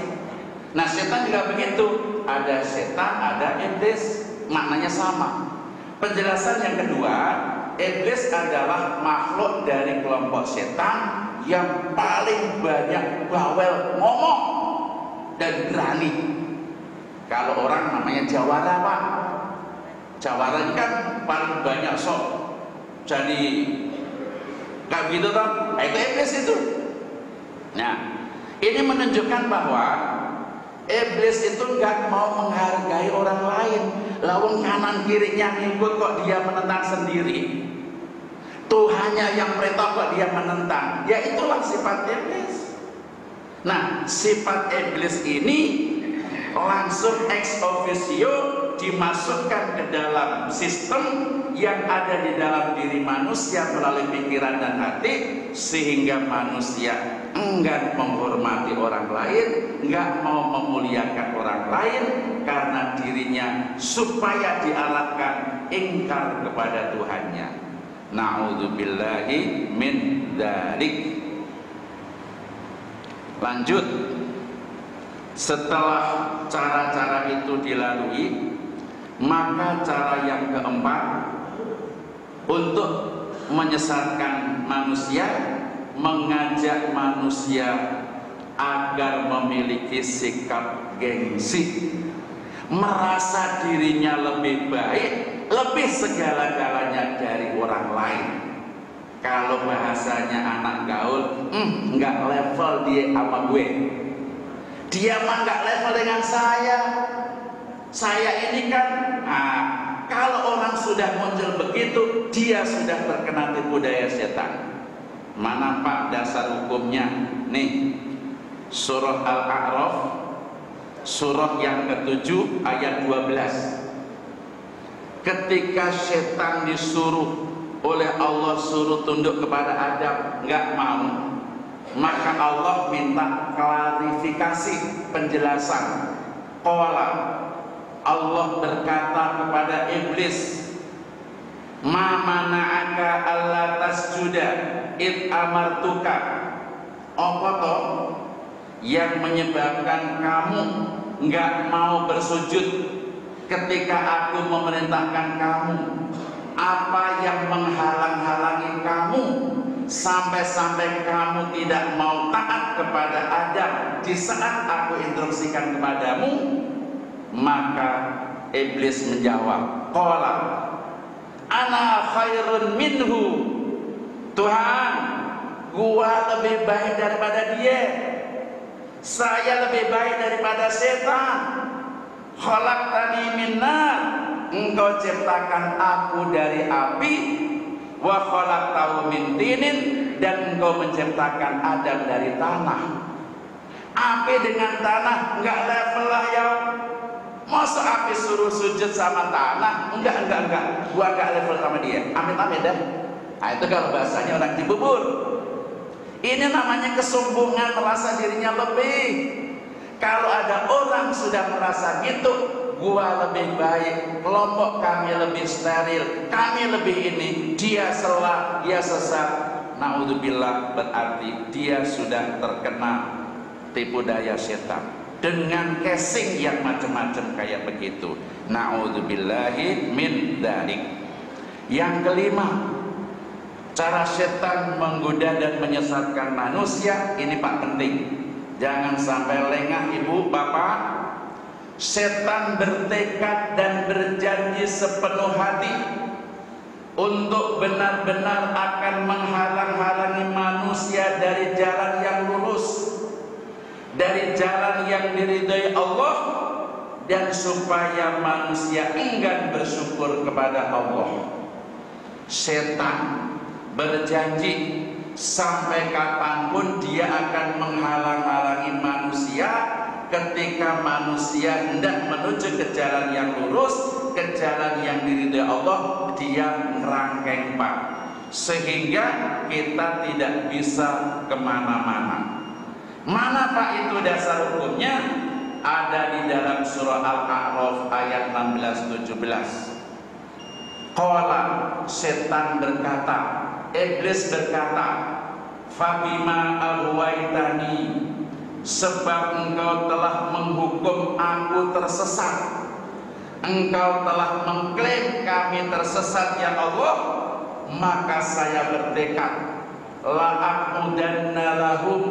Nah, setan juga begitu. Ada setan, ada iblis, maknanya sama. Penjelasan yang kedua, iblis adalah makhluk dari kelompok setan yang paling banyak bawel, ngomong dan berani. Kalau orang namanya jawara, Pak. Jawara ini kan paling banyak sok. Jadi kayak gitu kan? Itu iblis itu. Nah, ini menunjukkan bahwa iblis itu nggak mau menghargai orang lain. Lawan kanan kirinya ngikut kok dia menentang sendiri. Tuhannya yang perintah kok dia menentang. Ya itulah sifat iblis. Nah, sifat iblis ini langsung ex officio dimasukkan ke dalam sistem yang ada di dalam diri manusia melalui pikiran dan hati, sehingga manusia enggan menghormati orang lain, enggak mau memuliakan orang lain karena dirinya supaya diarahkan ingkar kepada Tuhannya. Na'udzubillahi min dzalik. Lanjut. Setelah cara-cara itu dilalui, maka cara yang keempat untuk menyesatkan manusia, mengajak manusia agar memiliki sikap gengsi, merasa dirinya lebih baik, lebih segala-galanya dari orang lain. Kalau bahasanya anak gaul, nggak level dia sama gue. Dia mah nggak level dengan saya. Saya ini kan, kalau orang sudah muncul begitu, dia sudah terkena tipu daya setan. Mana Pak dasar hukumnya? Nih, surah Al-A'raf, surah yang ke-7 ayat 12. Ketika setan disuruh oleh Allah suruh tunduk kepada Adam, nggak mau, maka Allah minta klarifikasi, penjelasan. Qala, Allah berkata kepada iblis, ma mana'aka alla tasjuda id amartuka. Apa toh yang menyebabkan kamu nggak mau bersujud ketika aku memerintahkan kamu? Apa yang menghalang-halangi kamu sampai-sampai kamu tidak mau taat kepada Adam di saat aku instruksikan kepadamu? Maka iblis menjawab, qala ana khairun minhu. Tuhan, gua lebih baik daripada dia. Saya lebih baik daripada setan. Khalaqtani min nar. Engkau ciptakan aku dari api, wa khalaqtahu min tinin, dan engkau menciptakan Adam dari tanah. Api dengan tanah enggak level lah ya. Masa api suruh sujud sama tanah? Enggak. Gua enggak level sama dia. Amit-amit dah. Nah, itu kalau bahasanya orang Cibubur. Ini namanya kesombongan, merasa dirinya lebih. Kalau ada orang sudah merasa gitu, gua lebih baik, kelompok kami lebih steril, kami lebih ini, dia salah, dia sesat, naudzubillah, berarti dia sudah terkena tipu daya setan dengan casing yang macam-macam kayak begitu. Naudzubillahi min dzalik. Yang kelima, cara setan menggoda dan menyesatkan manusia, ini Pak penting. Jangan sampai lengah ibu bapak. Setan bertekad dan berjanji sepenuh hati untuk benar-benar akan menghalang-halangi manusia dari jalan yang lurus, dari jalan yang diridhai Allah, dan supaya manusia enggan bersyukur kepada Allah. Setan berjanji sampai kapanpun dia akan menghalang-halangi manusia ketika manusia hendak menuju ke jalan yang lurus, ke jalan yang diridhai Allah, dia ngerangkeng Pak, sehingga kita tidak bisa kemana-mana. Mana Pak itu dasar hukumnya? Ada di dalam surah Al-A'raf ayat 16-17. Qala, setan berkata, iblis berkata, fabima aghwaytani, sebab engkau telah menghukum aku tersesat, engkau telah mengklaim kami tersesat ya Allah, maka saya bertekad, la'aqudanna lahum,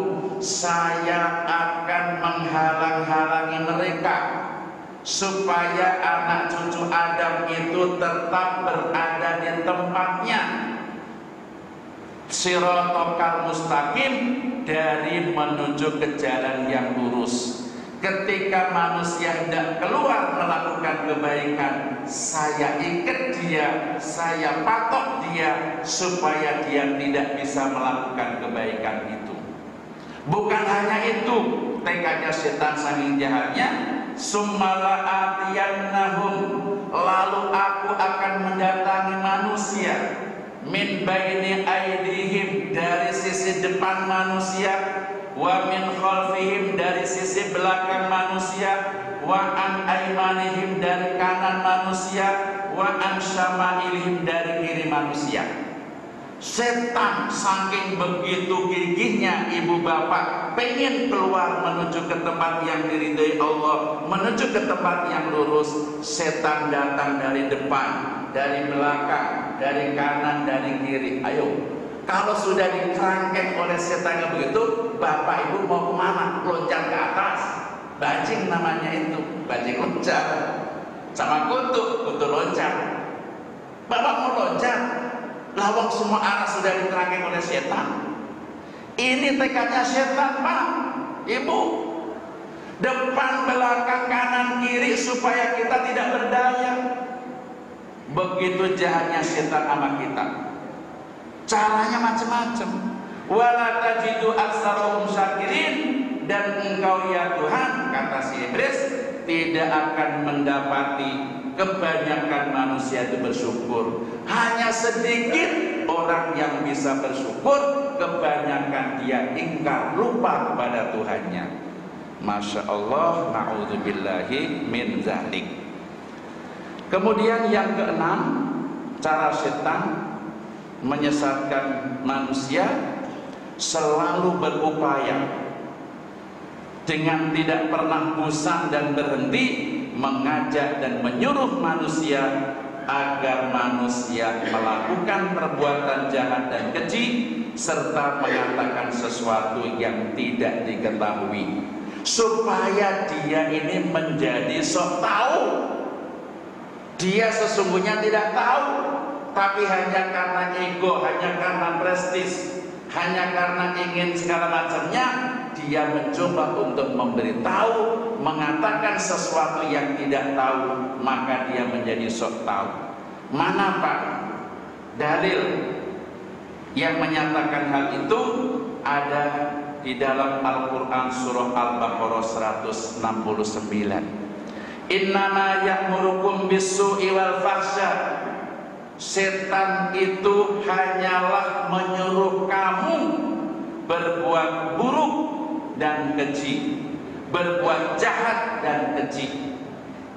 saya akan menghalang-halangi mereka supaya anak cucu Adam itu tetap berada di tempatnya, sirotokal mustaqim, dari menuju ke jalan yang lurus. Ketika manusia hendak keluar melakukan kebaikan, saya ikat dia, saya patok dia supaya dia tidak bisa melakukan kebaikan itu. Bukan hanya itu, tekadnya setan saking jahatnya, summala atiyannahum, lalu aku akan mendatangi manusia, min baini aidihim, dari sisi depan manusia, wa min khalfihim, dari sisi belakang manusia, wa an aimanihim, dari kanan manusia, wa an syama'ilihim, dari kiri manusia. Setan saking begitu gigihnya ibu bapak pengen keluar menuju ke tempat yang diridhai Allah, menuju ke tempat yang lurus. Setan datang dari depan, dari belakang, dari kanan, dari kiri. Ayo, kalau sudah dikerangkeng oleh setan yang begitu, bapak ibu mau kemana? Loncat ke atas, bajing namanya itu, bajing loncat sama kutu loncat. Bapak mau loncat, lawang semua arah sudah diterangkan oleh setan. Ini tekadnya setan, Pak, Ibu. Depan, belakang, kanan, kiri supaya kita tidak berdaya. Begitu jahatnya setan sama kita. Caranya macam-macam. Wala tajidu aktsarahum syakirin, dan engkau ya Tuhan, kata si iblis, tidak akan mendapati kebanyakan manusia itu bersyukur. Hanya sedikit orang yang bisa bersyukur, kebanyakan dia ingkar, lupa kepada Tuhannya. Masya Allah, na'udzubillahi min dzalik. Kemudian yang keenam, cara setan menyesatkan manusia, selalu berupaya dengan tidak pernah bosan dan berhenti mengajak dan menyuruh manusia agar manusia melakukan perbuatan jahat dan keji, serta mengatakan sesuatu yang tidak diketahui, supaya dia ini menjadi sok tahu. Dia sesungguhnya tidak tahu, tapi hanya karena ego, hanya karena prestis, hanya karena ingin segala macamnya, dia mencoba untuk memberitahu, mengatakan sesuatu yang tidak tahu, maka dia menjadi sok tahu. Mana Pak dalil yang menyatakan hal itu? Ada di dalam Al-Quran surah Al-Baqarah 169. Innama ya'murukum bis-su'i wal fahsya. Setan itu hanyalah menyuruh kamu berbuat buruk dan keji, berbuat jahat dan keji.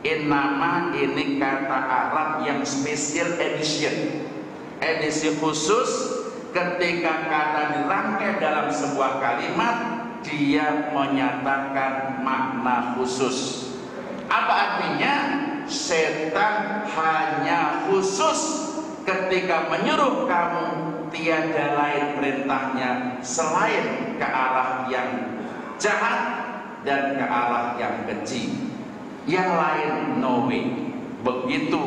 Innama ini kata Arab yang special edition, edisi khusus. Ketika kata dirangkai dalam sebuah kalimat, dia menyatakan makna khusus. Apa artinya? Setan hanya khusus ketika menyuruh kamu, tiada lain perintahnya selain ke arah yang jahat dan ke arah yang keji. Yang lain no way. Begitu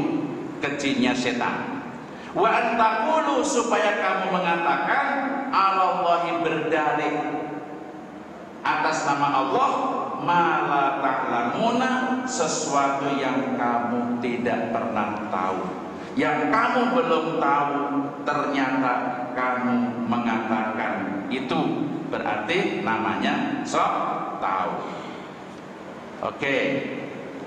kejinya setan. Wa antaqulu, supaya kamu mengatakan Allahi berdalih atas nama Allah, mala ta'lamuna, sesuatu yang kamu tidak pernah tahu, yang kamu belum tahu, ternyata kamu mengatakan itu, berarti namanya sok tahu. Oke,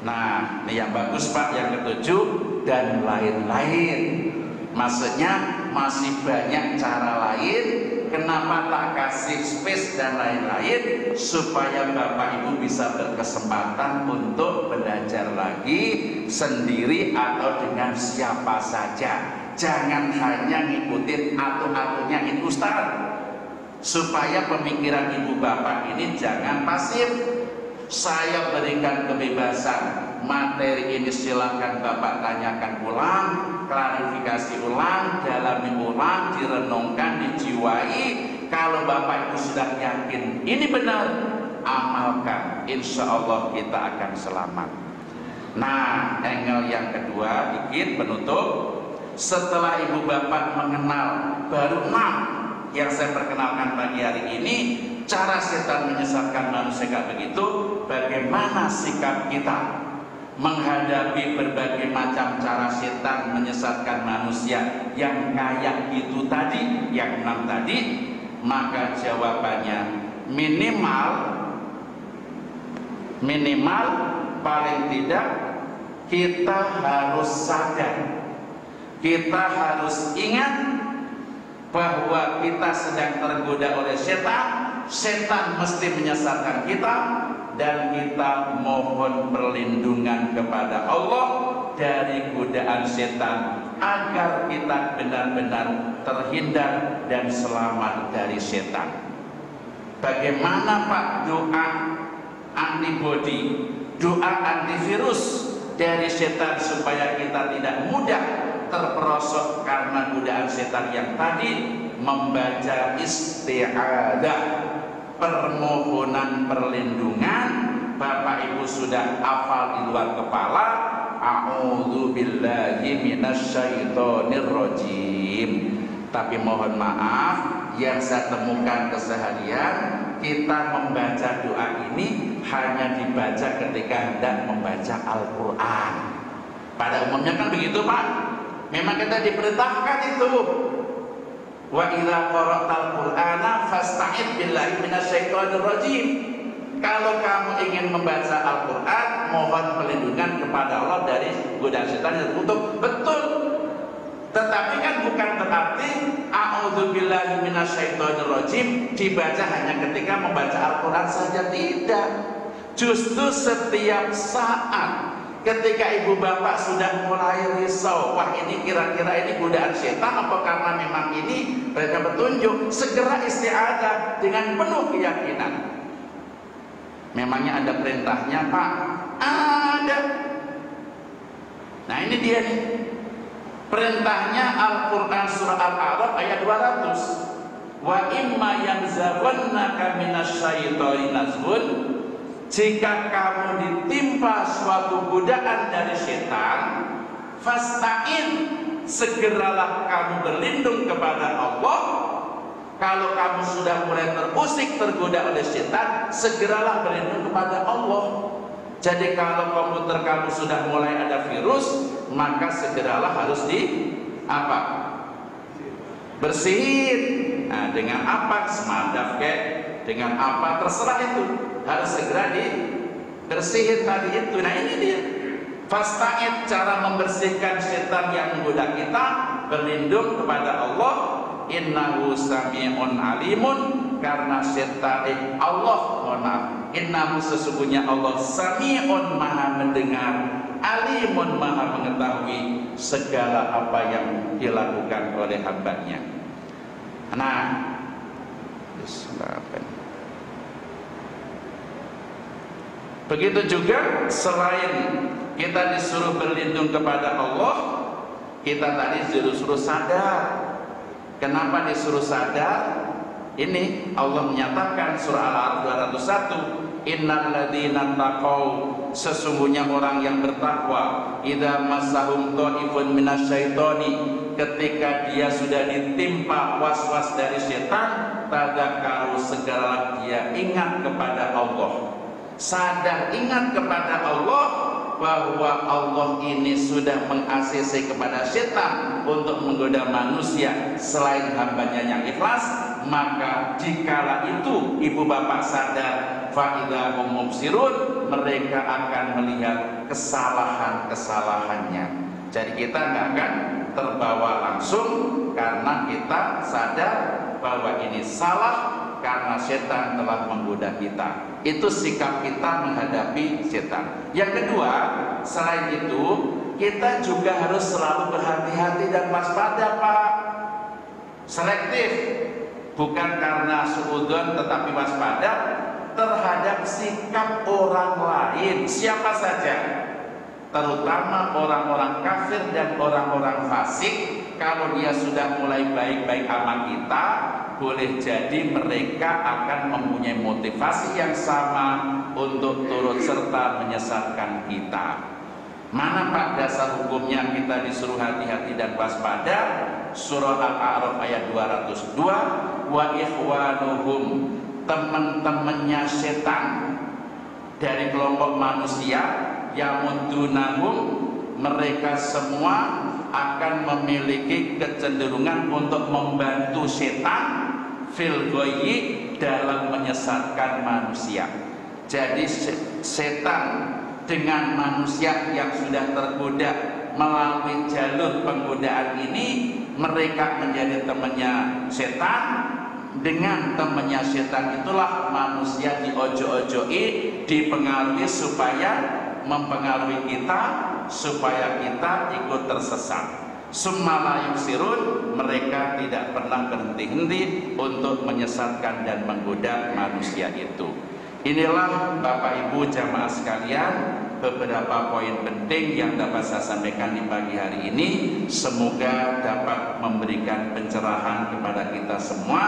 nah ini yang bagus Pak, yang ketujuh, dan lain-lain. Maksudnya masih banyak cara lain. Kenapa tak kasih space dan lain-lain, supaya Bapak Ibu bisa berkesempatan untuk belajar lagi sendiri atau dengan siapa saja. Jangan hanya ngikutin aturannya itu Ustaz, supaya pemikiran Ibu Bapak ini jangan pasif. Saya berikan kebebasan, materi ini silakan Bapak tanyakan ulang, klarifikasi ulang, dalami ulang, direnungkan, dijiwai. Kalau Bapak Ibu sudah yakin ini benar, amalkan, insya Allah kita akan selamat. Nah, angle yang kedua, dikit penutup. Setelah Ibu Bapak mengenal baru 6 yang saya perkenalkan pagi hari ini, cara setan menyesatkan manusia kayak begitu. Bagaimana sikap kita menghadapi berbagai macam cara setan menyesatkan manusia yang kayak gitu tadi, yang 6 tadi? Maka jawabannya minimal paling tidak kita harus sadar, kita harus ingat bahwa kita sedang tergoda oleh setan. Setan mesti menyesatkan kita, dan kita mohon perlindungan kepada Allah dari godaan setan, agar kita benar-benar terhindar dan selamat dari setan. Bagaimana Pak doa antibody, doa antivirus dari setan, supaya kita tidak mudah terperosok karena godaan setan yang tadi? Membaca isti'adah, permohonan perlindungan Bapak Ibu sudah hafal di luar kepala, a'udzu billahi minasyaitonir rajim. Tapi mohon maaf, yang saya temukan keseharian, kita membaca doa ini hanya dibaca ketika hendak membaca Al-Quran. Pada umumnya kan begitu Pak. Memang kita diperintahkan itu. Wa idza qara'tal Qur'ana fasta'id billahi minasyaitonir rajim. Kalau kamu ingin membaca Al-Quran, mohon perlindungan kepada Allah dari godaan setan yang terkutuk. Betul. Tetapi kan bukan berarti a'udzubillahi minasyaitonir rajim dibaca hanya ketika membaca Al-Quran saja, tidak. Justru setiap saat ketika ibu bapak sudah mulai risau, wah ini kira-kira ini godaan setan apa karena memang ini mereka petunjuk, segera isti'adzah dengan penuh keyakinan. Memangnya ada perintahnya Pak? Ada. Nah ini dia nih perintahnya. Al-Quran surah Al-A'raf ayat 200. Wa imma yanzaghannaka minasyaitoni nazghun. Jika kamu ditimpa suatu godaan dari setan, fasta'in, segeralah kamu berlindung kepada Allah. Kalau kamu sudah mulai terusik tergoda oleh setan, segeralah berlindung kepada Allah. Jadi kalau komputer kamu sudah mulai ada virus, maka segeralah harus bersihin. Nah, dengan apa? Semadaf dengan apa terserah itu, harus segera dibersihin tadi itu. Nah ini dia fasta'id, cara membersihkan setan yang menggoda kita, berlindung kepada Allah. Innahu sami'un alimun, karena setan Allah, mohon maaf, innahu sesungguhnya Allah sami'un maha mendengar, alimun maha mengetahui segala apa yang dilakukan oleh hambanya. Nah, begitu juga selain kita disuruh berlindung kepada Allah, kita tadi disuruh sadar. Kenapa disuruh sadar? Ini Allah menyatakan surah Al-A'raf 201, innal ladzina taqau, sesungguhnya orang yang bertakwa, idza massahum ta'ifun minasyaitoni, ketika dia sudah ditimpa was-was dari setan, tadzakkaru, segeralah dia ingat kepada Allah. Sadar ingat kepada Allah bahwa Allah ini sudah meng-ACC kepada setan untuk menggoda manusia selain hambanya yang ikhlas. Maka dikala itu ibu bapak sadar, fa'idha hum mubsirun, mereka akan melihat kesalahan-kesalahannya. Jadi kita nggak akan terbawa langsung karena kita sadar bahwa ini salah karena setan telah menggoda kita. Itu sikap kita menghadapi setan. Yang kedua, selain itu kita juga harus selalu berhati-hati dan waspada Pak. Selektif, bukan karena suudzon tetapi waspada terhadap sikap orang lain, siapa saja, terutama orang-orang kafir dan orang-orang fasik. Kalau dia sudah mulai baik-baik sama kita, boleh jadi mereka akan mempunyai motivasi yang sama untuk turut serta menyesatkan kita. Mana Pak dasar hukumnya kita disuruh hati-hati dan waspada? Surah Al-A'raf ayat 202, wa ikhwanuhum, teman-temannya setan dari kelompok manusia, yamudunahum, mereka semua akan memiliki kecenderungan untuk membantu setan fil ghayyi, dalam menyesatkan manusia. Jadi setan dengan manusia yang sudah tergoda melalui jalur penggodaan ini, mereka menjadi temannya setan. Dengan temannya setan itulah manusia diojo-ojoi, dipengaruhi supaya mempengaruhi kita, supaya kita ikut tersesat. Summa yusirun, mereka tidak pernah berhenti-henti untuk menyesatkan dan menggoda manusia itu. Inilah Bapak Ibu jamaah sekalian, beberapa poin penting yang dapat saya sampaikan di pagi hari ini. Semoga dapat memberikan pencerahan kepada kita semua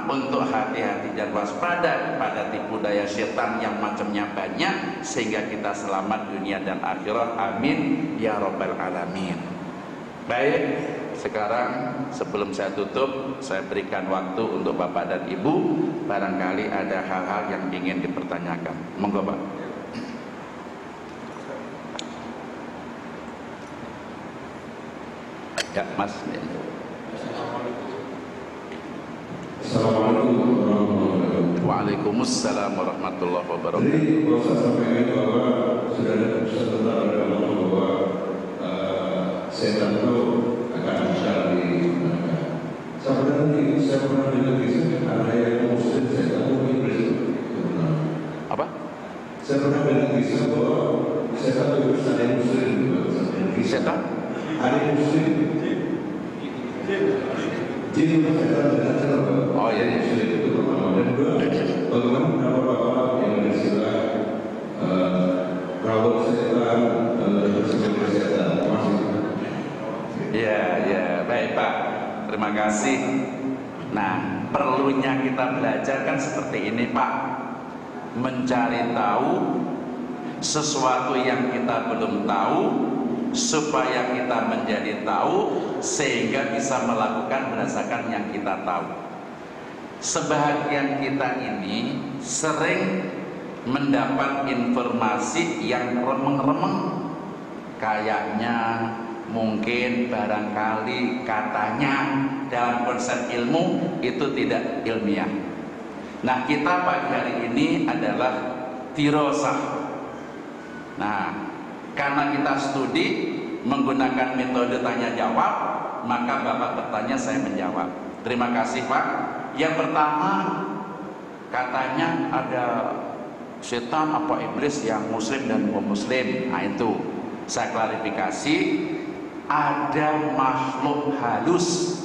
untuk hati-hati dan waspada pada tipu daya setan yang macamnya banyak, sehingga kita selamat dunia dan akhirat. Amin ya rabbal alamin. Baik, sekarang sebelum saya tutup, saya berikan waktu untuk Bapak dan Ibu. Barangkali ada hal-hal yang ingin dipertanyakan. Monggo Pak. Ya, Mas. Assalamualaikum warahmatullahi wabarakatuh. Waalaikumsalam warahmatullahi wabarakatuh. Jadi kalau saya sampaikan bahwa sudah ada keputusan tentang agama bahwa setan itu akan bisa digunakan. Sebenarnya saya pernah dengar kisah ada yang muslim setan itu iblis. Apa? Saya pernah dengar kisah bahwa setan itu ada yang muslim. Setan? Ada yang muslim. Jadi oh iya, iya. itu pertama. Dan kedua, bagaimana pendapat Bapak yang beristilah perawat setan dan bersifat setan? Ya, ya, baik Pak. Terima kasih. Nah, perlunya kita belajar kan seperti ini Pak. Mencari tahu sesuatu yang kita belum tahu, supaya kita menjadi tahu, sehingga bisa melakukan berdasarkan yang kita tahu. Sebahagian kita ini sering mendapat informasi yang remeng-remeng, kayaknya, mungkin, barangkali, katanya, dalam konsep ilmu itu tidak ilmiah. Nah, kita pagi hari ini adalah dirosah. Nah, karena kita studi menggunakan metode tanya jawab, maka Bapak bertanya, saya menjawab. Terima kasih Pak. Yang pertama, katanya ada setan apa iblis yang muslim dan non muslim. Nah itu saya klarifikasi, ada makhluk halus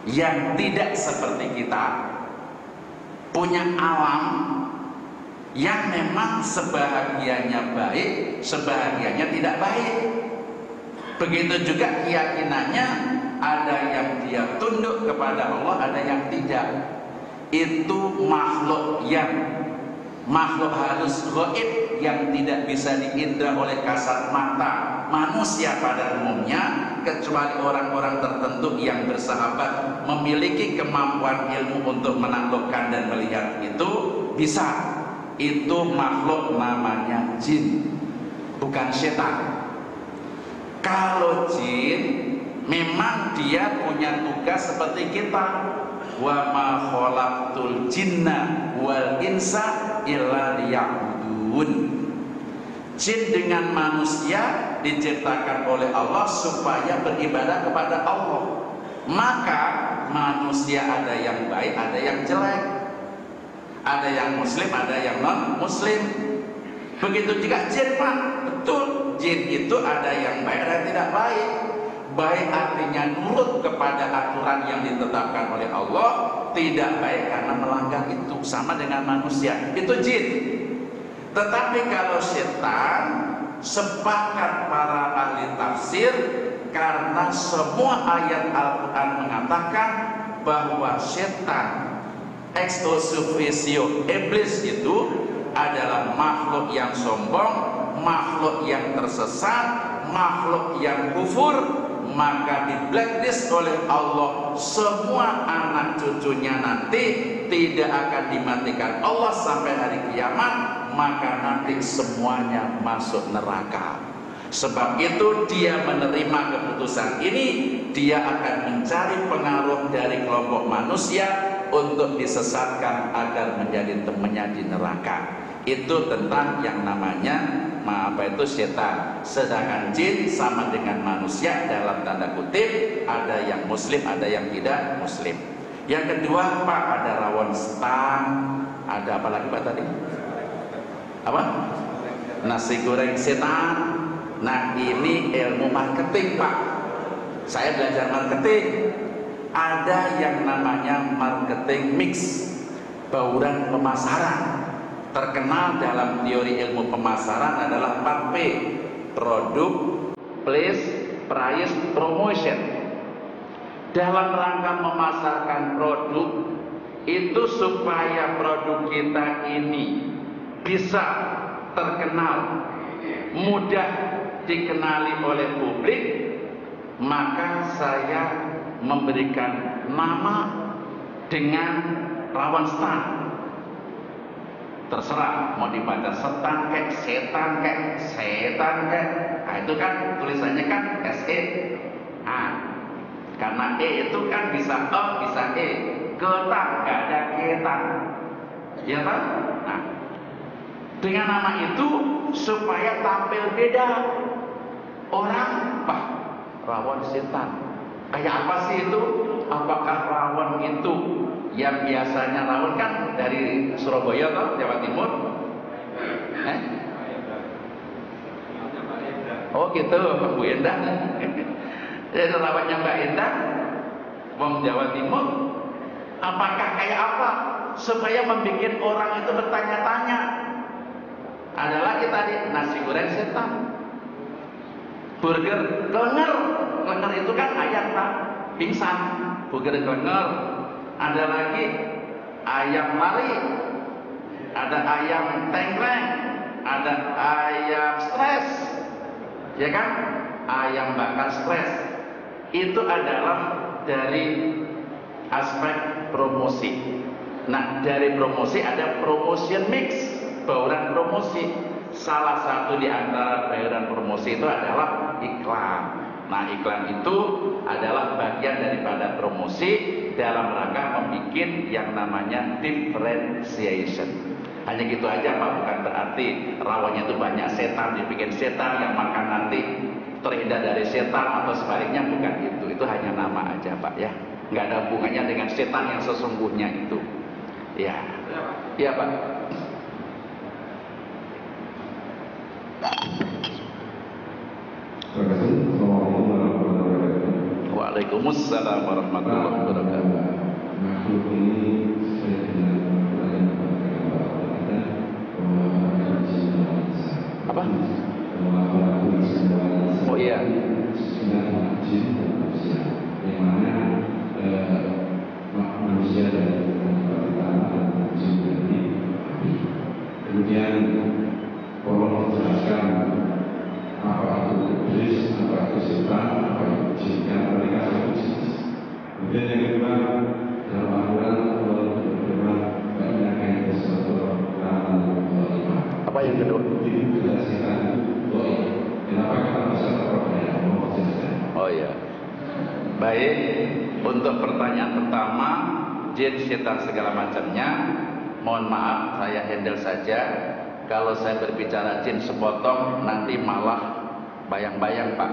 yang tidak seperti kita, punya alam yang memang sebahagiannya baik, sebahagiannya tidak baik. Begitu juga keyakinannya, ada yang dia tunduk kepada Allah, ada yang tidak. Itu makhluk halus gaib yang tidak bisa diindra oleh kasat mata manusia pada umumnya, kecuali orang-orang tertentu yang bersahabat memiliki kemampuan ilmu untuk menaklukkan dan melihat itu bisa. Itu makhluk namanya jin, bukan setan. Kalau jin memang dia punya tugas seperti kita. Wa ma khalaqtul jinna wal insa illa liya'budun. Jin dengan manusia diciptakan oleh Allah supaya beribadah kepada Allah. Maka manusia ada yang baik, ada yang jelek. Ada yang muslim, ada yang non muslim. Begitu juga jin Pak. Betul, jin itu ada yang baik, ada yang tidak baik. Baik artinya nurut kepada aturan yang ditetapkan oleh Allah, tidak baik karena melanggar itu, sama dengan manusia. Itu jin. Tetapi kalau setan, sepakat para ahli tafsir, karena semua ayat Al-Quran mengatakan bahwa setan ex officio, iblis itu adalah makhluk yang sombong, makhluk yang tersesat, makhluk yang kufur, maka di blacklist oleh Allah. Semua anak cucunya nanti tidak akan dimatikan Allah sampai hari kiamat, maka nanti semuanya masuk neraka. Sebab itu dia menerima keputusan ini, dia akan mencari pengaruh dari kelompok manusia untuk disesatkan agar menjadi temannya di neraka. Itu tentang yang namanya setan. Sedangkan jin sama dengan manusia dalam tanda kutip, ada yang muslim, ada yang tidak muslim. Yang kedua Pak, ada rawon stang, ada apa lagi Pak tadi? Apa? Nasi goreng setan. Nah ini ilmu marketing Pak. Saya belajar marketing. Ada yang namanya marketing mix, bauran pemasaran. terkenal dalam teori ilmu pemasaran adalah 4P: produk, place, price, promotion. Dalam rangka memasarkan produk itu supaya produk kita ini bisa terkenal, mudah dikenali oleh publik, maka saya memberikan nama dengan rawan stan. Terserah mau dibaca setan kek, setan kek, setan kek. Nah, itu kan tulisannya kan SE. Nah, karena E itu kan bisa E, bisa E. Ketang, gak ada ketang. Ya kan? Nah, dengan nama itu supaya tampil beda. Orang, wah, rawon setan. Kayak apa sih itu? Apakah rawon itu yang biasanya rawon kan dari Surabaya atau Jawa Timur? Oh gitu, Bu Endah. Jadi rawonnya Mbak Endah, wong Jawa Timur. Apakah kayak apa? Supaya membuat orang itu bertanya-tanya. Ada lagi tadi nasi goreng setan, burger klenger. Klenger itu kan ayam tak pingsan, burger klenger. Ada lagi ayam lari, ada ayam tengkleng, ada ayam stres, ya kan? Ayam bakar stres. Itu adalah dari aspek promosi. Nah, dari promosi ada promotion mix, bauran promosi. Salah satu di antara bauran promosi itu adalah iklan. Nah, iklan itu adalah bagian daripada promosi dalam rangka membuat yang namanya differentiation. Hanya gitu aja Pak, bukan berarti rawonnya itu banyak setan, dibikin setan yang makan nanti terhindar dari setan atau sebaliknya, bukan itu. Itu hanya nama aja Pak ya. Nggak ada hubungannya dengan setan yang sesungguhnya itu. Ya. Iya Pak. Terima kasih. Assalamualaikum warahmatullahi wabarakatuh. Waalaikumsalam warahmatullahi wabarakatuh. Makhluk ini saya dengan pelajaran kita bahwa Apa? bahwa semua Oh iya. sudah jin dan manusia, yang mana manusia dari pertama dan jin dari api. Kemudian Allah menjelaskan apa itu iblis, apa itu setan, apa itu jin, yang mereka satu jenis. Kemudian yang kedua dalam Al-Quran Allah berfirman banyak yang bersesuatu lima. Apa yang kedua? Ini adalah setan doi. Kenapa kita bisa terpercaya? Allah menjelaskan. Oh iya. Baik, untuk pertanyaan pertama, jin, setan segala macamnya, mohon maaf saya handle saja. Kalau saya berbicara jin sepotong nanti malah bayang-bayang Pak.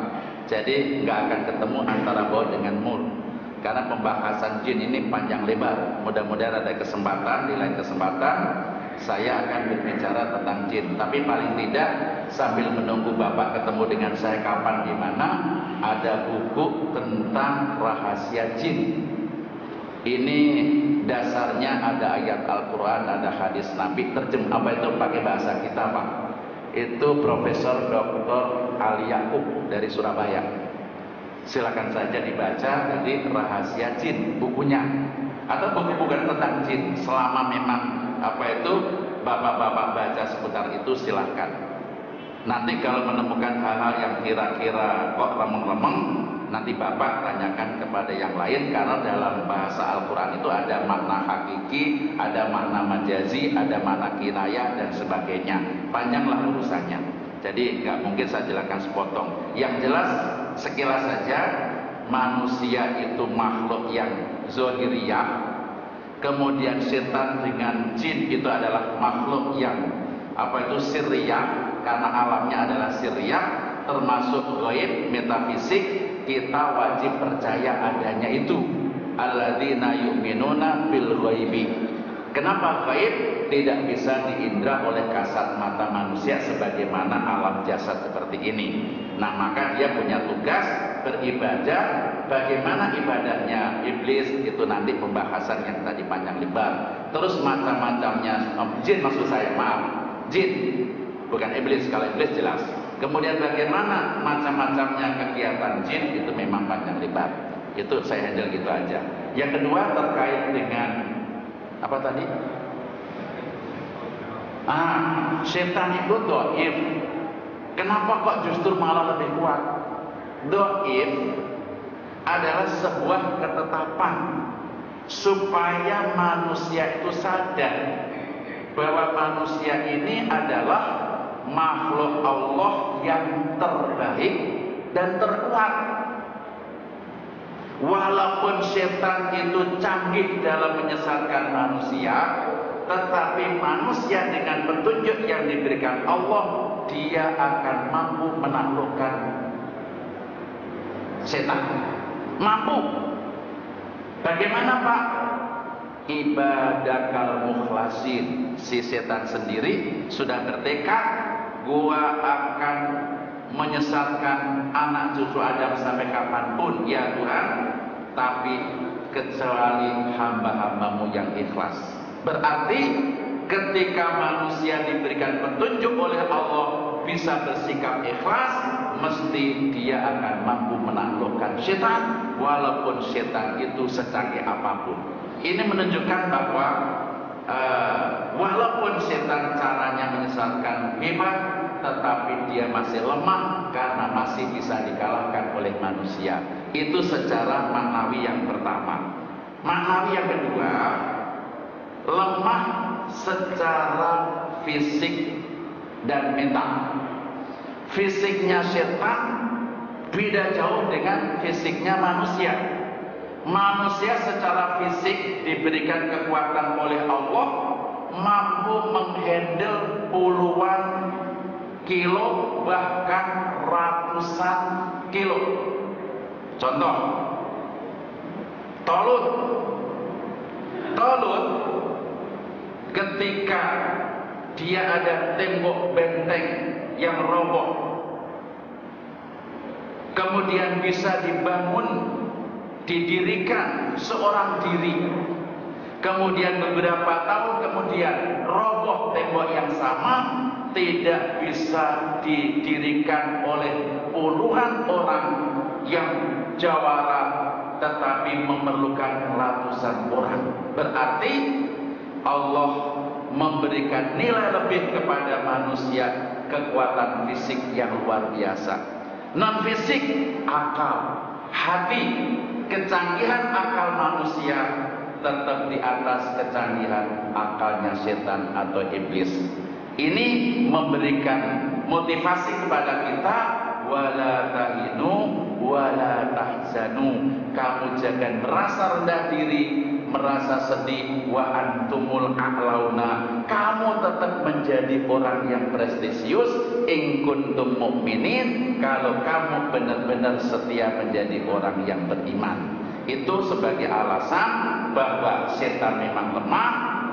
Jadi nggak akan ketemu antara bawah dengan mur. Karena pembahasan jin ini panjang lebar. Mudah-mudahan ada kesempatan, di lain kesempatan saya akan berbicara tentang jin. Tapi paling tidak sambil menunggu Bapak ketemu dengan saya kapan di mana, ada buku tentang rahasia jin. Ini dasarnya ada ayat Al-Quran, ada hadis Nabi, apa itu pakai bahasa kita Pak? Itu Profesor Dr. Ali Yakub dari Surabaya. Silakan saja dibaca, jadi rahasia jin bukunya. Atau buku-buku tentang jin, selama memang apa itu bapak-bapak baca seputar itu silahkan. Nanti kalau menemukan hal-hal yang kira-kira kok remeng-remeng, nanti Bapak tanyakan kepada yang lain, karena dalam bahasa Al-Quran itu ada makna hakiki, ada makna majazi, ada makna kinayah dan sebagainya. Panjanglah urusannya. Jadi nggak mungkin saya jelaskan sepotong. Yang jelas sekilas saja, manusia itu makhluk yang zohiriyah. Kemudian setan dengan jin itu adalah makhluk yang apa itu sirriyah, karena alamnya adalah sirriyah, termasuk gaib, metafisik. Kita wajib percaya adanya itu. Alladzina yu'minuna bil ghaibi. Kenapa gaib? Tidak bisa diindra oleh kasat mata manusia sebagaimana alam jasad seperti ini. Nah, maka dia punya tugas beribadah. Bagaimana ibadahnya iblis itu nanti pembahasan yang tadi panjang lebar. terus macam-macamnya jin, maksud saya, maaf, jin, bukan iblis. Kalau iblis jelas. Kemudian bagaimana macam-macamnya kegiatan jin, itu memang panjang lebar. Itu saya handle gitu aja. Yang kedua terkait dengan apa tadi? Setan itu doif. Kenapa kok justru malah lebih kuat? Doif adalah sebuah ketetapan supaya manusia itu sadar bahwa manusia ini adalah makhluk Allah yang terbaik dan terkuat. Walaupun setan itu canggih dalam menyesatkan manusia, tetapi manusia dengan petunjuk yang diberikan Allah, dia akan mampu menaklukkan setan. Mampu. Bagaimana Pak? Ibadakal mukhlasin. Si setan sendiri sudah bertekad, gua akan menyesatkan anak cucu Adam sampai kapanpun ya Tuhan, tapi kecuali hamba-hambamu yang ikhlas. Berarti ketika manusia diberikan petunjuk oleh Allah bisa bersikap ikhlas, mesti dia akan mampu menaklukkan setan, walaupun setan itu secanggih apapun. Ini menunjukkan bahwa walaupun setan caranya menyesatkan hebat, tetapi dia masih lemah karena masih bisa dikalahkan oleh manusia. Itu secara maknawi yang pertama. Maknawi yang kedua, lemah secara fisik dan mental. Fisiknya setan beda jauh dengan fisiknya manusia. Manusia secara fisik diberikan kekuatan oleh Allah, mampu menghandle puluhan kilo, bahkan ratusan kilo. Contoh, Tolut ketika dia ada tembok benteng yang roboh, kemudian bisa dibangun, didirikan seorang diri, kemudian beberapa tahun kemudian roboh tembok yang sama, tidak bisa didirikan oleh puluhan orang yang jawara, tetapi memerlukan ratusan orang. Berarti Allah memberikan nilai lebih kepada manusia, kekuatan fisik yang luar biasa. Non fisik, akal, hati, kecanggihan akal manusia tetap di atas kecanggihan akalnya setan atau iblis. Ini memberikan motivasi kepada kita, wala tahinu wala tahzanu. Kamu jangan merasa rendah diri, merasa sedih, wa antumul a'launa. Kamu tetap menjadi orang yang prestisius, in kuntum mu'minin, kalau kamu benar-benar setia menjadi orang yang beriman. Itu sebagai alasan bahwa setan memang lemah,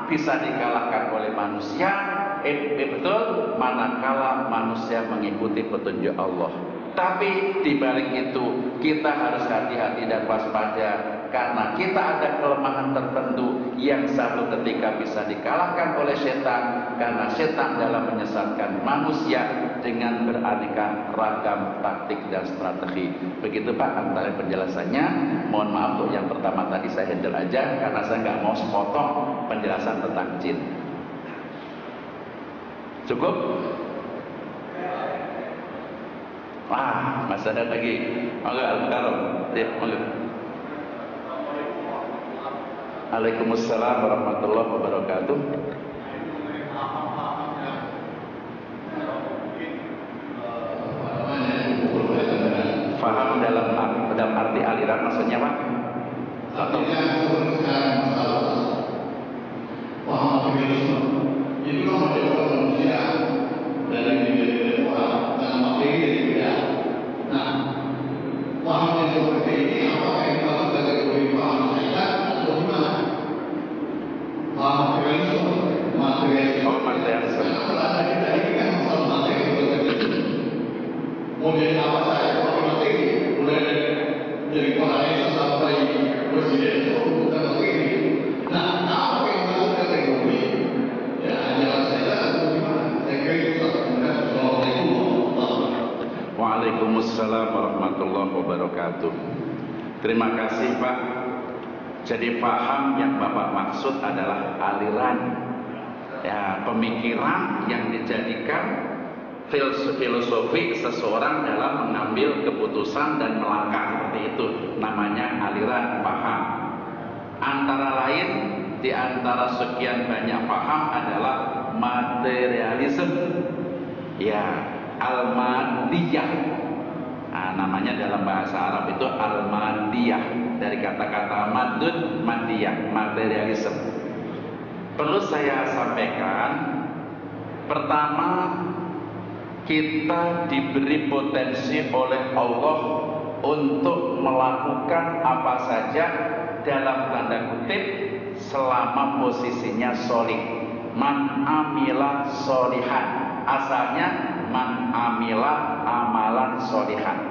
bisa dikalahkan oleh manusia. Betul, manakala manusia mengikuti petunjuk Allah. Tapi di balik itu kita harus hati-hati dan waspada, karena kita ada kelemahan tertentu yang satu ketika bisa dikalahkan oleh setan, karena setan dalam menyesatkan manusia dengan beraneka ragam taktik dan strategi. Begitu Pak antara penjelasannya. Mohon maaf untuk yang pertama tadi saya handle aja, karena saya nggak mau sepotong penjelasan tentang jin. Cukup? Wah, masih ada lagi. Monggo Al-Karam. Ya, monggo. Waalaikumsalam warahmatullahi wabarakatuh. Faham dalam arti aliran maksudnya Pak? Atau paham aktivisme. Itu kan menjawab manusia dari diri orang dengan materi ya. Nah, paham yang seperti ini apakah yang kita sebagai paham setan atau gimana? Paham aktivisme, materialisme. oh, materialisme. Karena tadi kan masalah materi itu. Mau jadi apa saja pakai materi, mulai dari kepala desa sampai presiden itu bukan materi. Nah, apa yang dimaksud dari Waalaikumsalam warahmatullahi wabarakatuh. Terima kasih Pak. Jadi paham yang Bapak maksud adalah aliran, ya, pemikiran yang dijadikan filosofi seseorang dalam mengambil keputusan dan melangkah, seperti itu namanya aliran paham. Antara lain di antara sekian banyak paham adalah materialisme, ya, al-madiyah. Nah, namanya dalam bahasa Arab itu al-madiyah, dari kata-kata madud, madiyah, materialisme. Perlu saya sampaikan, pertama, kita diberi potensi oleh Allah untuk melakukan apa saja dalam tanda kutip selama posisinya sholih. Man amila sholihan, asalnya man amila amalan sholihan.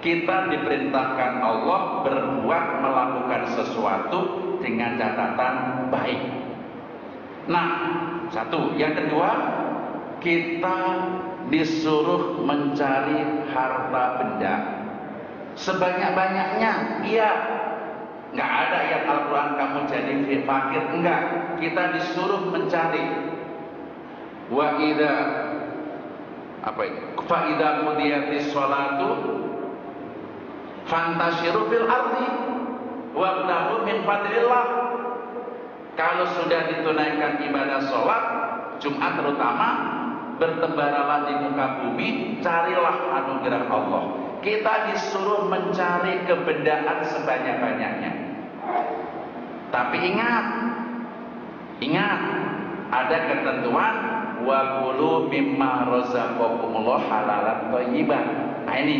Kita diperintahkan Allah berbuat, melakukan sesuatu dengan catatan baik. Nah, satu. Yang kedua, kita disuruh mencari harta benda sebanyak-banyaknya. Iya, nggak ada ayat Al-Quran kamu jadi fakir, enggak. Kita disuruh mencari. Wa idza fa idza qudiyatis sholatu fantashiru fil ardi wabtaghu min fadlillah. Kalau sudah ditunaikan ibadah sholat Jumat terutama, bertebaralah di muka bumi, carilah anugerah Allah. Kita disuruh mencari kebendaan sebanyak-banyaknya. Tapi ingat, ada ketentuan wa kulu mimma razaqakumullah halalan thayyiban. Nah ini,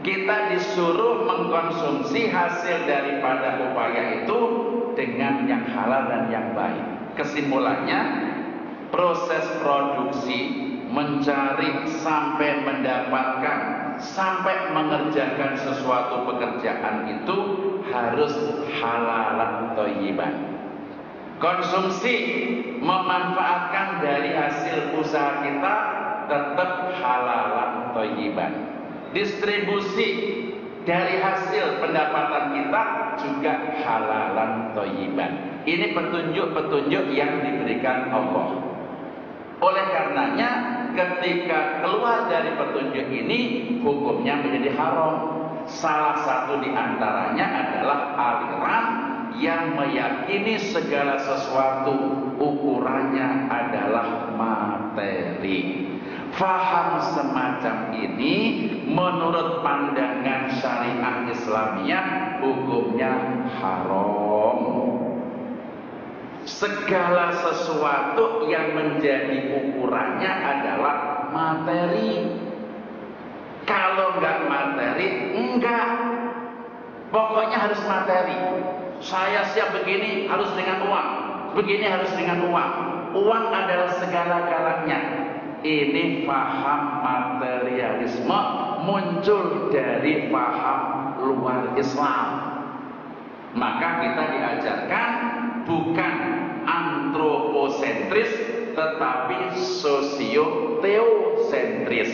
kita disuruh mengkonsumsi hasil daripada upaya itu dengan yang halal dan yang baik. Kesimpulannya, proses produksi, mencari sampai mendapatkan, sampai mengerjakan sesuatu pekerjaan itu harus halalan thayyiban. Konsumsi, memanfaatkan dari hasil usaha kita tetap halalan thayyiban. Distribusi dari hasil pendapatan kita juga halalan thayyiban. Ini petunjuk-petunjuk yang diberikan Allah. Oleh karenanya, ketika keluar dari petunjuk ini, hukumnya menjadi haram. Salah satu di antaranya adalah aliran yang meyakini segala sesuatu ukurannya adalah materi. Faham semacam ini menurut pandangan syariah Islamiyah hukumnya haram. Segala sesuatu yang menjadi ukurannya adalah materi. Kalau enggak materi, enggak. Pokoknya harus materi. Saya siap begini harus dengan uang, begini harus dengan uang. Uang adalah segala-galanya. Ini paham materialisme muncul dari paham luar Islam. Maka kita diajarkan bukan antroposentris tetapi sosioteosentris.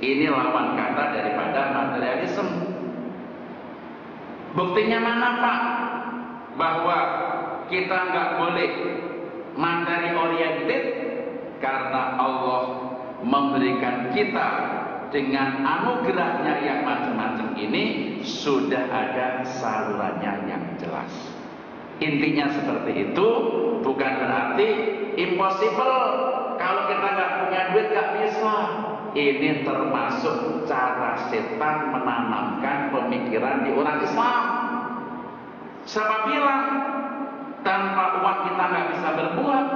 Ini lawan kata daripada materialisme. Buktinya mana Pak? Bahwa kita nggak boleh materi oriented, karena Allah memberikan kita dengan anugerahnya yang macam-macam ini sudah ada salurannya yang jelas. Intinya seperti itu, bukan berarti impossible. Kalau kita nggak punya duit nggak bisa. Ini termasuk cara setan menanamkan pemikiran di orang Islam. Siapa bilang tanpa uang kita nggak bisa berbuat?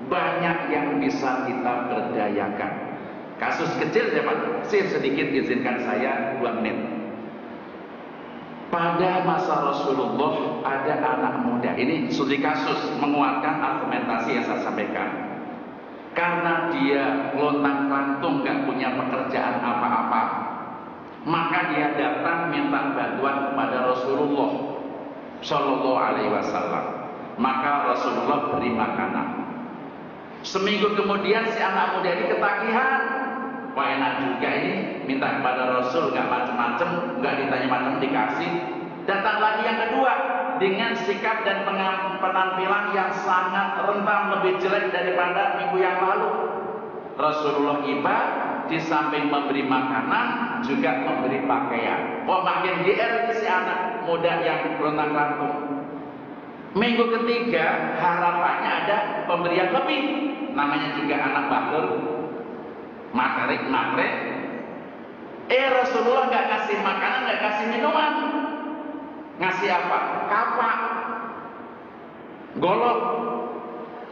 Banyak yang bisa kita berdayakan. Kasus kecil ya Pak, sedikit izinkan saya 2 menit. Pada masa Rasulullah ada anak muda. Ini studi kasus menguatkan argumentasi yang saya sampaikan. Karena dia lontang-lantung gak punya pekerjaan apa-apa, maka dia datang minta bantuan kepada Rasulullah Shallallahu Alaihi Wasallam. Maka Rasulullah beri makanan. Seminggu kemudian si anak muda ini ketagihan, Wah enak juga ini, minta kepada Rasul nggak macem-macem, nggak ditanya macam dikasih. Datang lagi yang kedua dengan sikap dan penampilan yang sangat rentan, lebih jelek daripada minggu yang lalu. Rasulullah iba di samping memberi makanan juga memberi pakaian. Wah makin GR si anak muda yang rontang-lantung. Minggu ketiga harapannya ada pemberian lebih, namanya juga anak batur, matrik. Rasulullah nggak kasih makanan, nggak kasih minuman, ngasih apa? Kapak, golok,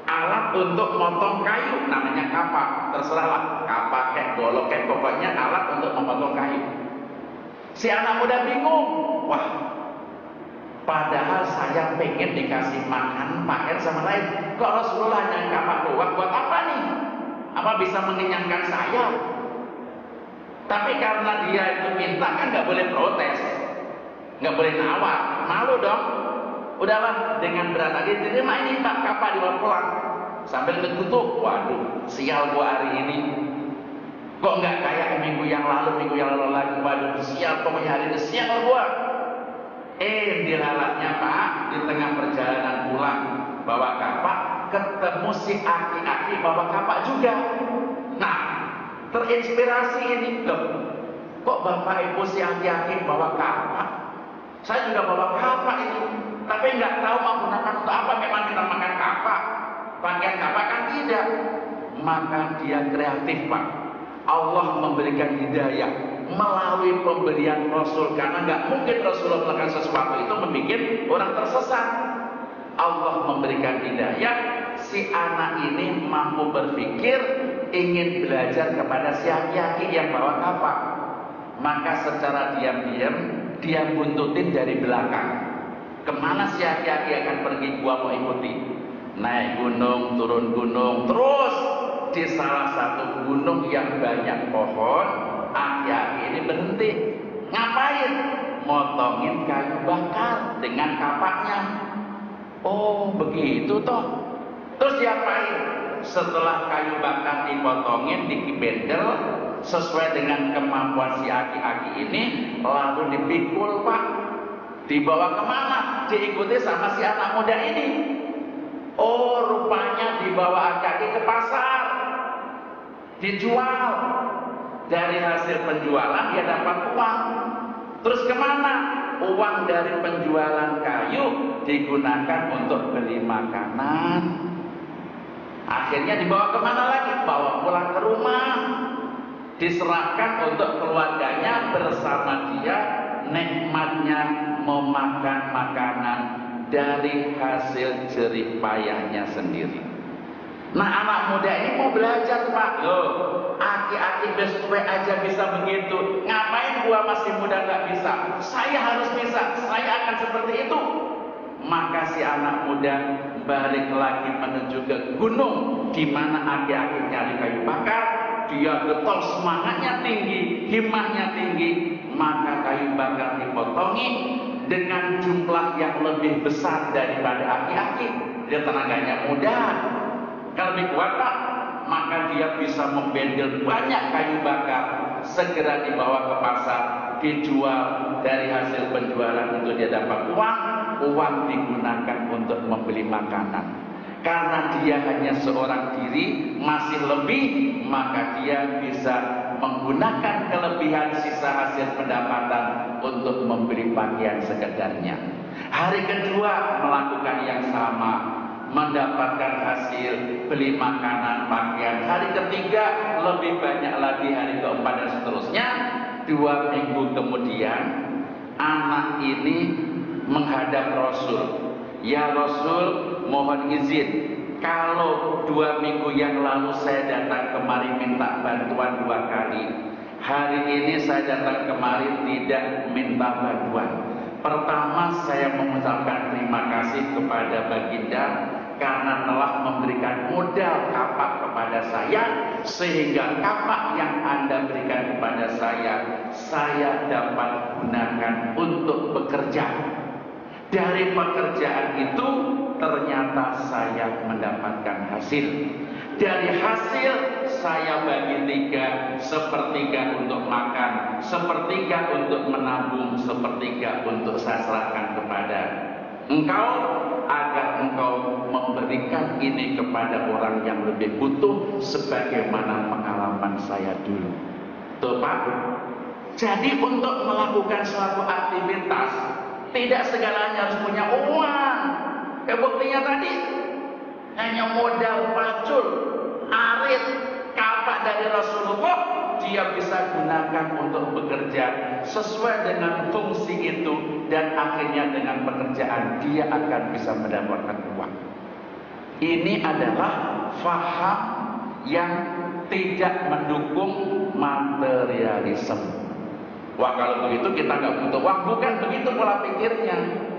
alat untuk motong kayu, namanya kapak. Terserahlah, kapak kayak golok kayak, pokoknya alat untuk memotong kayu. Si anak muda bingung, wah. Padahal saya pengen dikasih makan, pakaian sama lain. Kok Rasulullah hanya kapak doang? Buat apa nih? Apa bisa mengenyangkan saya? Tapi karena dia itu minta kan nggak boleh protes, nggak boleh nawar, malu dong. Udahlah dengan berat hati diterima ini tak kapak dibawa pulang. Sambil ketutup, waduh, sial gua hari ini. Kok nggak kayak minggu yang lalu lagi, waduh, sial pokoknya hari ini sial gua. Dilalaknya Pak, di tengah perjalanan pulang bawa kapak, ketemu si aki-aki bawa kapak juga. Nah, terinspirasi ini, loh, kok Bapak Ibu si aki-aki bawa kapak? Saya juga bawa kapak itu, tapi nggak tahu mau gunakan untuk apa. Memang kita makan kapak, pakaian kapak kan tidak. Maka dia kreatif Pak. Allah memberikan hidayah melalui pemberian Rasul, karena nggak mungkin Rasulullah melakukan sesuatu itu membuat orang tersesat. Allah memberikan hidayah, si anak ini mampu berpikir, ingin belajar kepada si aki-aki yang bawa kapak. Maka secara diam-diam dia buntutin dari belakang. Kemana si aki-aki akan pergi, gua mau ikuti. Naik gunung, turun gunung, terus di salah satu gunung yang banyak pohon, aki-aki ini berhenti. Ngapain? Motongin kayu bakar dengan kapaknya. Oh begitu toh. Terus diapain? Setelah kayu bakar dipotongin, dibendel sesuai dengan kemampuan si aki-aki ini, lalu dipikul Pak. Dibawa kemana? Diikuti sama si anak muda ini. Oh rupanya dibawa aki-aki ke pasar, dijual. Dari hasil penjualan dia dapat uang. Terus kemana? Uang dari penjualan kayu digunakan untuk beli makanan. Akhirnya dibawa kemana lagi? Bawa pulang ke rumah, diserahkan untuk keluarganya, bersama dia nikmatnya memakan makanan dari hasil jerih payahnya sendiri. Nah anak muda ini mau belajar Pak. Loh, aki-aki besok aja bisa begitu, ngapain gua masih muda gak bisa? Saya harus bisa, saya akan seperti itu. Maka si anak muda balik lagi menuju ke gunung, di mana aki-aki nyari kayu bakar. Dia getol, semangatnya tinggi, himmahnya tinggi. Maka kayu bakar dipotongi dengan jumlah yang lebih besar daripada aki-aki. Dia tenaganya muda, kalau lebih kuat Pak, maka dia bisa membendel banyak kayu bakar, segera dibawa ke pasar, dijual. Dari hasil penjualan itu dia dapat uang digunakan untuk membeli makanan. Karena dia hanya seorang diri, masih lebih, maka dia bisa menggunakan kelebihan sisa hasil pendapatan untuk membeli pakaian sekedarnya. Hari kedua melakukan yang sama, mendapatkan hasil beli makanan, pakaian. Hari ketiga lebih banyak lagi, hari keempat dan seterusnya. 2 minggu kemudian anak ini menghadap Rasul. Ya Rasul, mohon izin, kalau 2 minggu yang lalu saya datang kemari minta bantuan 2 kali, hari ini saya datang kemari tidak minta bantuan. Pertama, saya mengucapkan terima kasih kepada Baginda karena telah memberikan modal kapak kepada saya, sehingga kapak yang Anda berikan kepada saya dapat gunakan untuk bekerja. Dari pekerjaan itu ternyata saya mendapatkan hasil. Dari hasil saya bagi 3, sepertiga untuk makan, sepertiga untuk menabung, sepertiga untuk saya serahkan kepada engkau, agar engkau memberikan ini kepada orang yang lebih butuh, sebagaimana pengalaman saya dulu. Tuh Pak. Jadi untuk melakukan suatu aktivitas, tidak segalanya harus punya uang. Buktinya tadi hanya modal pacul, arit, kapak dari Rasulullah, dia bisa gunakan untuk bekerja sesuai dengan fungsi itu, dan akhirnya dengan pekerjaan dia akan bisa mendapatkan uang. Ini adalah faham yang tidak mendukung materialisme. Wah, kalau begitu kita nggak butuh uang. Bukan begitu pola pikirnya.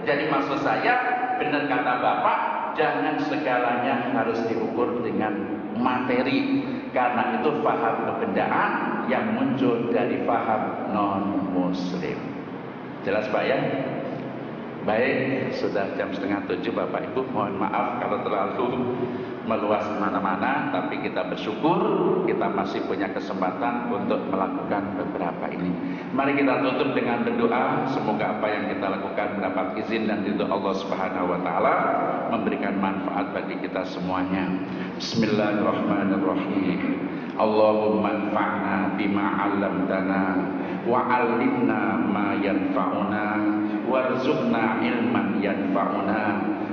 Jadi maksud saya, benar kata Bapak, jangan segalanya harus diukur dengan materi, karena itu faham kebendaan yang muncul dari faham non-muslim. Jelas Pak ya? Baik, sudah jam 6:30 Bapak Ibu, mohon maaf kalau terlalu meluas kemana-mana, tapi kita bersyukur kita masih punya kesempatan untuk melakukan beberapa ini. Mari kita tutup dengan berdoa, semoga apa yang kita lakukan mendapat izin dan ridho Allah Subhanahu wa taala, memberikan manfaat bagi kita semuanya. Bismillahirrahmanirrahim. Allahumma anfa'na bima 'allamtana wa 'allimna ma yanfa'una warzuqna ilman yanfa'una.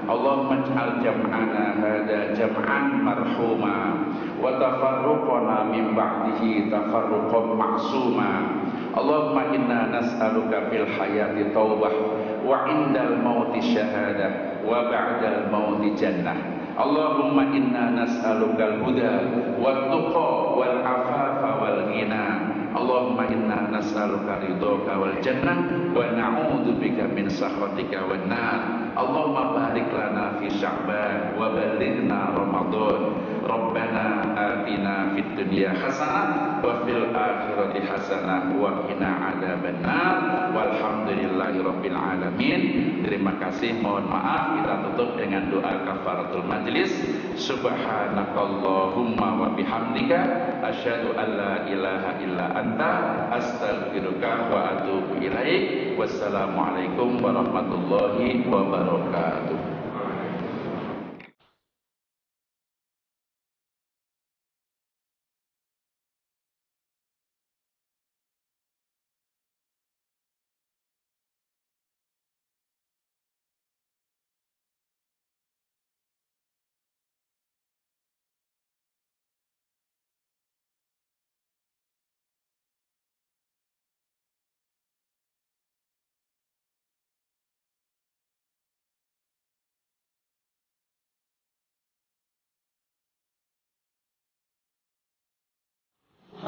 Allahumma ij'al jam'ana hadza jam'an marhuma wa tafarruqana min ba'dihi tafarruqan ma'suma. Allahumma inna nas'aluka fil hayati taubah wa indal mauti syahadah wa ba'dal mauti jannah. Allahumma inna nas'alukal huda wat tuqa wal afafa wal ghina. Allahumma inna nas'aluka ridhaka wal jannah wa na'udzubika min sakhatika wan nar. Allahumma barik lana fi Sya'ban wa balighna Ramadan. Rabbana atina fid dunya hasanah wa fil akhirati hasanah wa qina adzabannar. Walhamdulillahirabbil alamin. Terima kasih, mohon maaf, kita tutup dengan doa kafaratul majlis. Subhanakallahumma wa bihamdika asyhadu an la ilaha illa anta astaghfiruka wa atubu ilaik. Wassalamualaikum warahmatullahi wabarakatuh.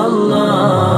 Allah